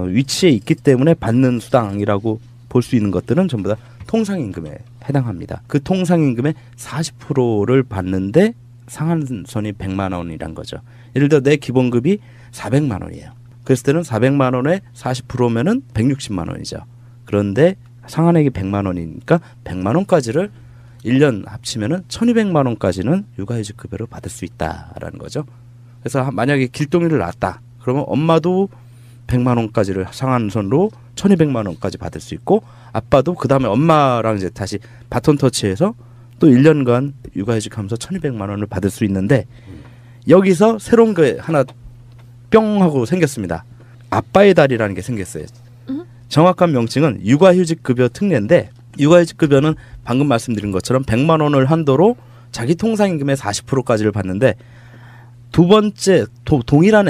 위치에 있기 때문에 받는 수당이라고 볼 수 있는 것들은 전부 다 통상임금에 해당합니다. 그 통상임금의 40%를 받는데 상한선이 100만 원이란 거죠. 예를 들어 내 기본급이 400만 원이에요. 그랬을 때는 400만 원에 40%면은 160만 원이죠. 그런데 상한액이 100만 원이니까 100만 원까지를 1년 합치면은 1200만 원까지는 육아휴직 급여를 받을 수 있다라는 거죠. 그래서 만약에 길동이를 낳았다. 그러면 엄마도 100만 원까지를 상한선으로 1,200만 원까지 받을 수 있고 아빠도 그다음에 엄마랑 이제 다시 바톤 터치해서 또 1년간 육아휴직하면서 1,200만 원을 받을 수 있는데 여기서 새로운 게 하나 뿅 하고 생겼습니다. 아빠의 달이라는 게 생겼어요. 정확한 명칭은 육아휴직급여 특례인데 육아휴직급여는 방금 말씀드린 것처럼 100만 원을 한도로 자기 통상임금의 40%까지를 받는데 두 번째 동일한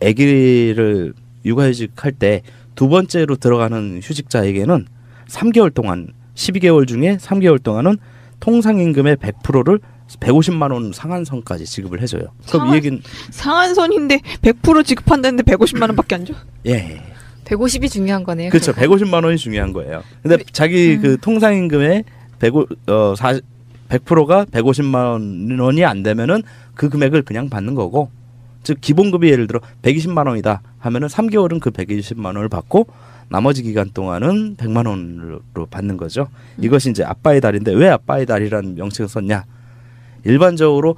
아기를 육아휴직할 때 두 번째로 들어가는 휴직자에게는 3개월 동안 12개월 중에 3개월 동안은 통상임금의 100%를 150만 원 상한선까지 지급을 해줘요. 그럼 이 얘기는 상한선인데 100% 지급한다는데 150만 원밖에 안 줘? 예. 150이 중요한 거네요. 그렇죠. 150만 원이 중요한 거예요. 근데 자기 그 통상임금의 100%가 150만 원이 안 되면은 그 금액을 그냥 받는 거고, 즉 기본급이 예를 들어 120만 원이다 하면은 3개월은 그 120만 원을 받고 나머지 기간 동안은 100만 원으로 받는 거죠. 이것이 이제 아빠의 달인데 왜 아빠의 달이라는 명칭을 썼냐? 일반적으로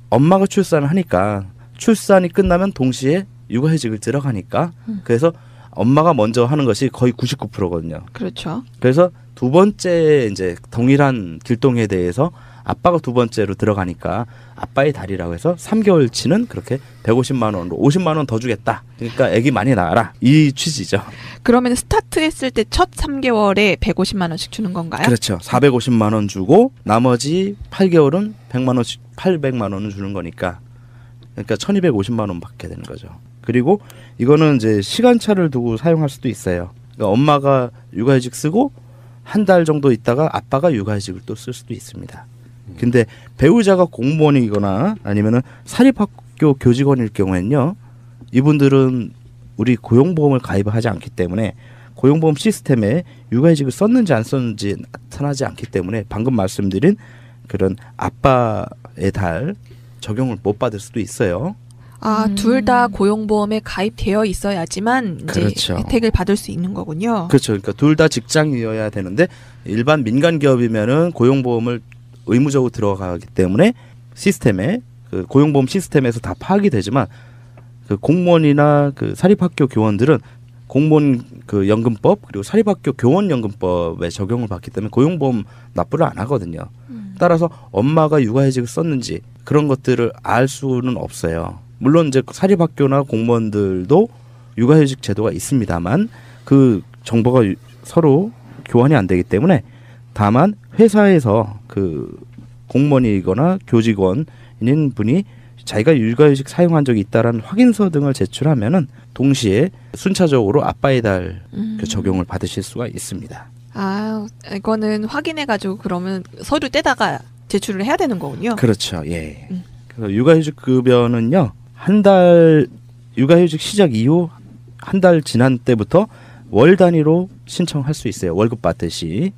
엄마가 출산을 하니까 출산이 끝나면 동시에 육아휴직을 들어가니까 그래서 엄마가 먼저 하는 것이 거의 99%거든요. 그렇죠. 그래서 두 번째 이제 동일한 길동에 대해서 아빠가 두 번째로 들어가니까 아빠의 달이라고 해서 3개월치는 그렇게 150만 원으로 50만 원 더 주겠다. 그러니까 애기 많이 낳아라. 이 취지죠. 그러면 스타트했을 때 첫 3개월에 150만 원씩 주는 건가요? 그렇죠. 450만 원 주고 나머지 8개월은 100만 원씩 800만 원을 주는 거니까 그러니까 1250만 원 받게 되는 거죠. 그리고 이거는 이제 시간차를 두고 사용할 수도 있어요. 그러니까 엄마가 육아휴직 쓰고 한 달 정도 있다가 아빠가 육아휴직을 또 쓸 수도 있습니다. 근데 배우자가 공무원이거나 아니면은 사립학교 교직원일 경우에는요, 이분들은 우리 고용보험을 가입하지 않기 때문에 고용보험 시스템에 육아휴직을 썼는지 안 썼는지 나타나지 않기 때문에 방금 말씀드린 그런 아빠의 달 적용을 못 받을 수도 있어요. 아, 둘 다 고용보험에 가입되어 있어야지만 이제 그렇죠. 혜택을 받을 수 있는 거군요. 그렇죠. 그러니까 둘 다 직장이어야 되는데 일반 민간 기업이면은 고용보험을 의무적으로 들어가기 때문에 시스템에 그 고용보험 시스템에서 다 파악이 되지만 그 공무원이나 그 사립학교 교원들은 공무원 그 연금법 그리고 사립학교 교원 연금법에 적용을 받기 때문에 고용보험 납부를 안 하거든요. 따라서 엄마가 육아휴직을 썼는지 그런 것들을 알 수는 없어요. 물론 이제 사립학교나 공무원들도 육아휴직 제도가 있습니다만 그 정보가 서로 교환이 안 되기 때문에 다만 회사에서 그 공무원이거나 교직원인 분이 자기가 육아휴직 사용한 적이 있다라는 확인서 등을 제출하면은 동시에 순차적으로 아빠의 달 그 적용을 받으실 수가 있습니다. 아, 이거는 확인해가지고 그러면 서류 떼다가 제출을 해야 되는 거군요. 그렇죠. 예. 그래서 육아휴직 급여는요, 한 달 육아휴직 시작 이후 한 달 지난 때부터 월 단위로 신청할 수 있어요. 월급 받듯이.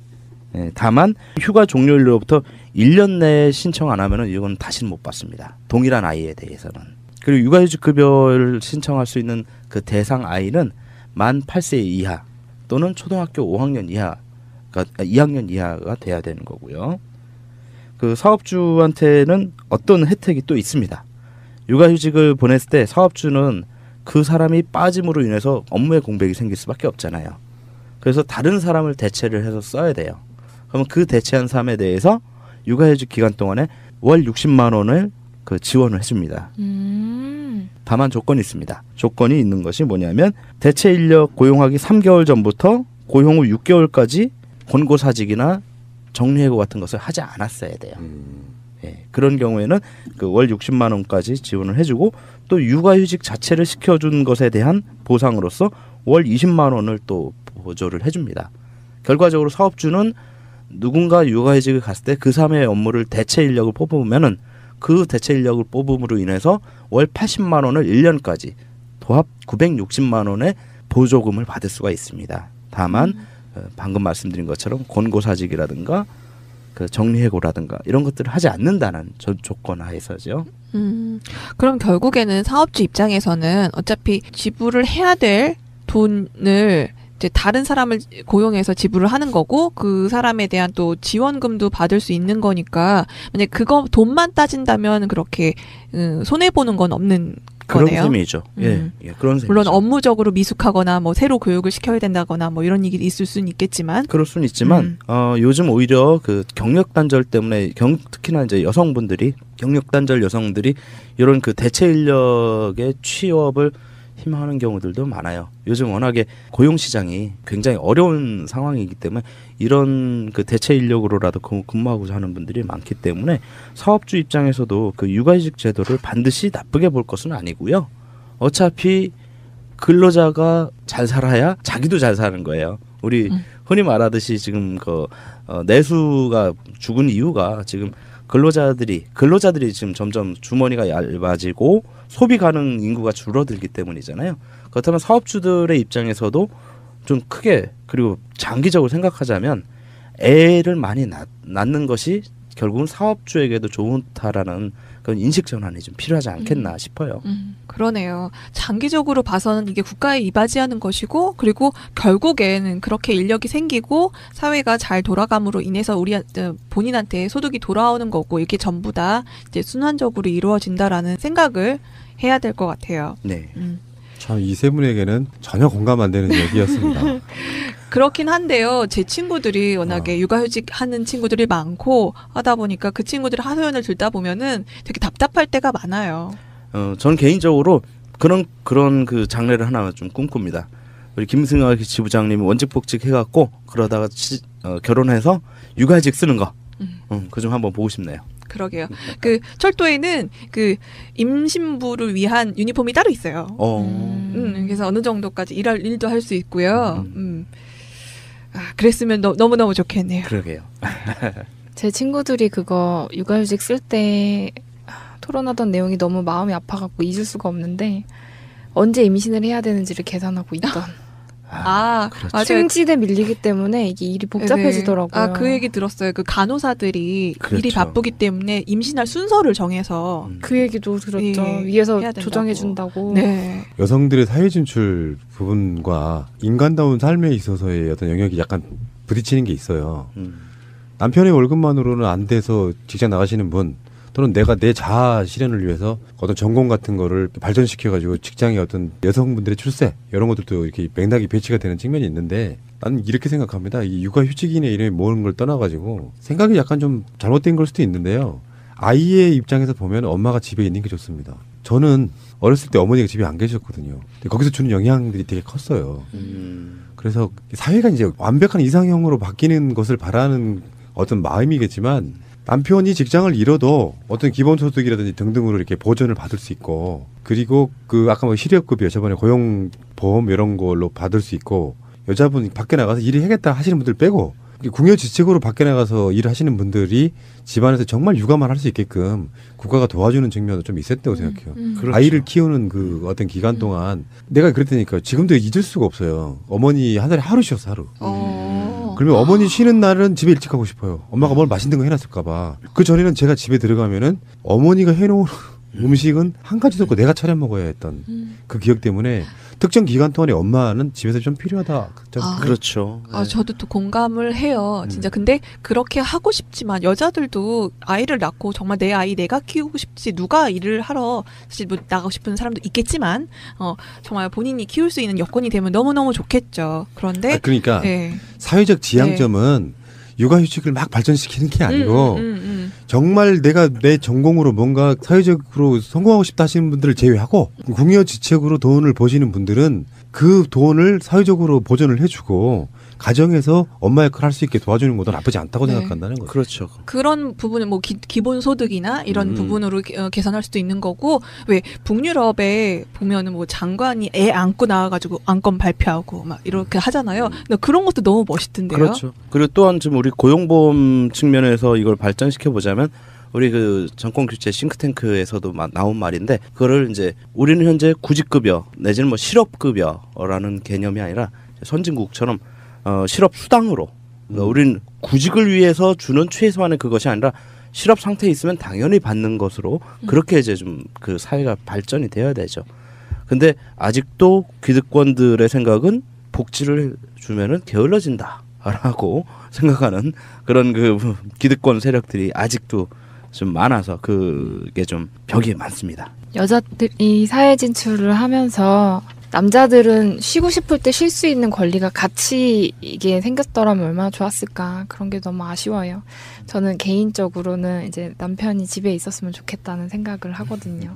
예, 다만 휴가 종료일로부터 1년 내에 신청 안 하면은 이건 다시는 못 받습니다. 동일한 아이에 대해서는. 그리고 육아휴직 급여를 신청할 수 있는 그 대상 아이는 만 8세 이하 또는 초등학교 5학년 이하, 그러니까 2학년 이하가 돼야 되는 거고요. 그 사업주한테는 어떤 혜택이 또 있습니다. 육아휴직을 보냈을 때 사업주는 그 사람이 빠짐으로 인해서 업무에 공백이 생길 수밖에 없잖아요. 그래서 다른 사람을 대체를 해서 써야 돼요. 그러면 그 대체한 사람에 대해서 육아휴직 기간 동안에 월 60만 원을 그 지원을 해줍니다. 다만 조건이 있습니다. 조건이 있는 것이 뭐냐면 대체 인력 고용하기 3개월 전부터 고용 후 6개월까지 권고사직이나 정리해고 같은 것을 하지 않았어야 돼요. 예, 그런 경우에는 그 월 60만 원까지 지원을 해주고 또 육아휴직 자체를 시켜준 것에 대한 보상으로서 월 20만 원을 또 보조를 해줍니다. 결과적으로 사업주는 누군가 육아휴직을 갔을 때 그 사람의 업무를 대체 인력을 뽑으면은 그 대체 인력을 뽑음으로 인해서 월 80만 원을 1년까지 도합 960만 원의 보조금을 받을 수가 있습니다. 다만 방금 말씀드린 것처럼 권고사직이라든가 그 정리해고라든가 이런 것들을 하지 않는다는 조건 하에서죠. 그럼 결국에는 사업주 입장에서는 어차피 지불을 해야 될 돈을 이제 다른 사람을 고용해서 지불을 하는 거고 그 사람에 대한 또 지원금도 받을 수 있는 거니까 만약 그거 돈만 따진다면 그렇게 손해 보는 건 없는 그런 거네요. 셈이죠. 예, 그런 셈이죠. 물론 업무적으로 미숙하거나 뭐 새로 교육을 시켜야 된다거나 뭐 이런 일이 있을 수는 있겠지만 그럴 수는 있지만 요즘 오히려 그 경력 단절 때문에 특히나 이제 여성분들이 경력 단절 여성들이 이런 그 대체 인력의 취업을 희망하는 경우들도 많아요. 요즘 워낙에 고용 시장이 굉장히 어려운 상황이기 때문에 이런 그 대체 인력으로라도 근무하고자 하는 분들이 많기 때문에 사업주 입장에서도 그 육아휴직 제도를 반드시 나쁘게 볼 것은 아니고요. 어차피 근로자가 잘 살아야 자기도 잘 사는 거예요. 우리 흔히 말하듯이 지금 그 내수가 죽은 이유가 지금 근로자들이 지금 점점 주머니가 얇아지고 소비 가능 인구가 줄어들기 때문이잖아요. 그렇다면 사업주들의 입장에서도 좀 크게 그리고 장기적으로 생각하자면 애를 많이 낳는 것이 결국은 사업주에게도 좋다라는 그런 인식 전환이 좀 필요하지 않겠나 싶어요. 그러네요. 장기적으로 봐서는 이게 국가에 이바지하는 것이고 그리고 결국에는 그렇게 인력이 생기고 사회가 잘 돌아감으로 인해서 본인한테 소득이 돌아오는 거고 이게 전부 다 이제 순환적으로 이루어진다라는 생각을 해야 될 것 같아요. 네. 참 이 세 분에게는 전혀 공감 안 되는 얘기였습니다. 그렇긴 한데요. 제 친구들이 워낙에 육아휴직 하는 친구들이 많고 하다 보니까 그 친구들의 하소연을 듣다 보면은 되게 답답할 때가 많아요. 저는 개인적으로 그런 그 장래를 하나 좀 꿈꿉니다. 우리 김승아 지부장님이 원직복직 해갖고 그러다가 결혼해서 육아휴직 쓰는 거. 그 좀 한번 보고 싶네요. 그러게요. 그 철도에는 그 임신부를 위한 유니폼이 따로 있어요. 그래서 어느 정도까지 일할 일도 할 수 있고요. 그랬으면 너무너무 좋겠네요. 그러게요. 제 친구들이 그거 육아휴직 쓸 때 토론하던 내용이 너무 마음이 아파갖고 잊을 수가 없는데 언제 임신을 해야 되는지를 계산하고 있던. 그렇죠. 승진에 밀리기 때문에 이게 일이 복잡해지더라고요. 그 얘기 들었어요. 그 간호사들이 그렇죠. 일이 바쁘기 때문에 임신할 순서를 정해서 그 얘기도 들었죠. 위에서 조정해준다고. 네. 여성들의 사회 진출 부분과 인간다운 삶에 있어서의 어떤 영역이 약간 부딪히는 게 있어요. 남편의 월급만으로는 안 돼서 직장 나가시는 분 또는 내가 내 자아 실현을 위해서 어떤 전공 같은 거를 발전시켜가지고 직장의 어떤 여성분들의 출세 이런 것들도 이렇게 맥락이 배치가 되는 측면이 있는데 나는 이렇게 생각합니다. 이 육아휴직인의 이름이 모르는 걸 떠나가지고 생각이 약간 좀 잘못된 걸 수도 있는데요. 아이의 입장에서 보면 엄마가 집에 있는 게 좋습니다. 저는 어렸을 때 어머니가 집에 안 계셨거든요. 거기서 주는 영향들이 되게 컸어요. 그래서 사회가 이제 완벽한 이상형으로 바뀌는 것을 바라는 어떤 마음이겠지만 남편이 직장을 잃어도 어떤 기본소득이라든지 등등으로 이렇게 보전을 받을 수 있고 그리고 그 아까 뭐 실업급여 저번에 고용보험 이런 걸로 받을 수 있고 여자분 밖에 나가서 일을 하겠다 하시는 분들 빼고 궁여지책으로 밖에 나가서 일을 하시는 분들이 집안에서 정말 육아만 할 수 있게끔 국가가 도와주는 측면도 좀 있었다고 생각해요. 그렇죠. 아이를 키우는 그 어떤 기간 동안 내가 그랬다니까 지금도 잊을 수가 없어요. 어머니 한 달에 하루 쉬었어 하루. 그러면 어머니 쉬는 날은 집에 일찍 가고 싶어요. 엄마가 뭘 맛있는 거 해놨을까 봐. 그 전에는 제가 집에 들어가면은 어머니가 해놓은 음식은 한 가지도 없고 내가 차려 먹어야 했던 그 기억 때문에 특정 기간 동안에 엄마는 집에서 좀 필요하다. 그렇죠. 저도 또 공감을 해요. 진짜 근데 그렇게 하고 싶지만 여자들도 아이를 낳고 정말 내 아이 내가 키우고 싶지 누가 일을 하러 사실 뭐 나가고 싶은 사람도 있겠지만 정말 본인이 키울 수 있는 여건이 되면 너무너무 좋겠죠. 그런데 그러니까 사회적 지향점은 육아휴직을 막 발전시키는 게 아니고 정말 내가 내 전공으로 뭔가 사회적으로 성공하고 싶다 하시는 분들을 제외하고 궁여지책으로 돈을 버시는 분들은 그 돈을 사회적으로 보전을 해주고 가정에서 엄마 역할을 할 수 있게 도와주는 것도 나쁘지 않다고 생각한다는 거죠. 그렇죠. 그런 부분은 뭐 기본 소득이나 이런 부분으로 계산할 수도 있는 거고 왜 북유럽에 보면은 뭐 장관이 애 안고 나와가지고 안건 발표하고 막 이렇게 하잖아요. 근데 그런 것도 너무 멋있던데요. 그렇죠. 그리고 또한 지금 우리 고용보험 측면에서 이걸 발전시켜 보자면 우리 그 정권 교체 싱크탱크에서도 나온 말인데 그거를 이제 우리는 현재 구직급여 내지는 뭐 실업급여라는 개념이 아니라 선진국처럼 실업 수당으로 그러니까 우리는 구직을 위해서 주는 최소한의 그것이 아니라 실업 상태에 있으면 당연히 받는 것으로 그렇게 이제 좀 그 사회가 발전이 되어야 되죠. 근데 아직도 기득권들의 생각은 복지를 주면은 게을러진다라고 생각하는 그런 그 기득권 세력들이 아직도 좀 많아서 그게 좀 벽이 많습니다. 여자들이 사회 진출을 하면서 남자들은 쉬고 싶을 때 쉴 수 있는 권리가 같이 이게 생겼더라면 얼마나 좋았을까. 그런 게 너무 아쉬워요. 저는 개인적으로는 이제 남편이 집에 있었으면 좋겠다는 생각을 하거든요.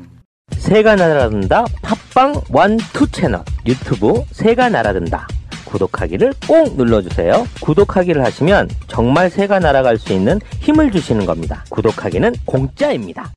새가 날아든다 팟빵 1, 2 채널 유튜브 새가 날아든다 구독하기를 꼭 눌러주세요. 구독하기를 하시면 정말 새가 날아갈 수 있는 힘을 주시는 겁니다. 구독하기는 공짜입니다.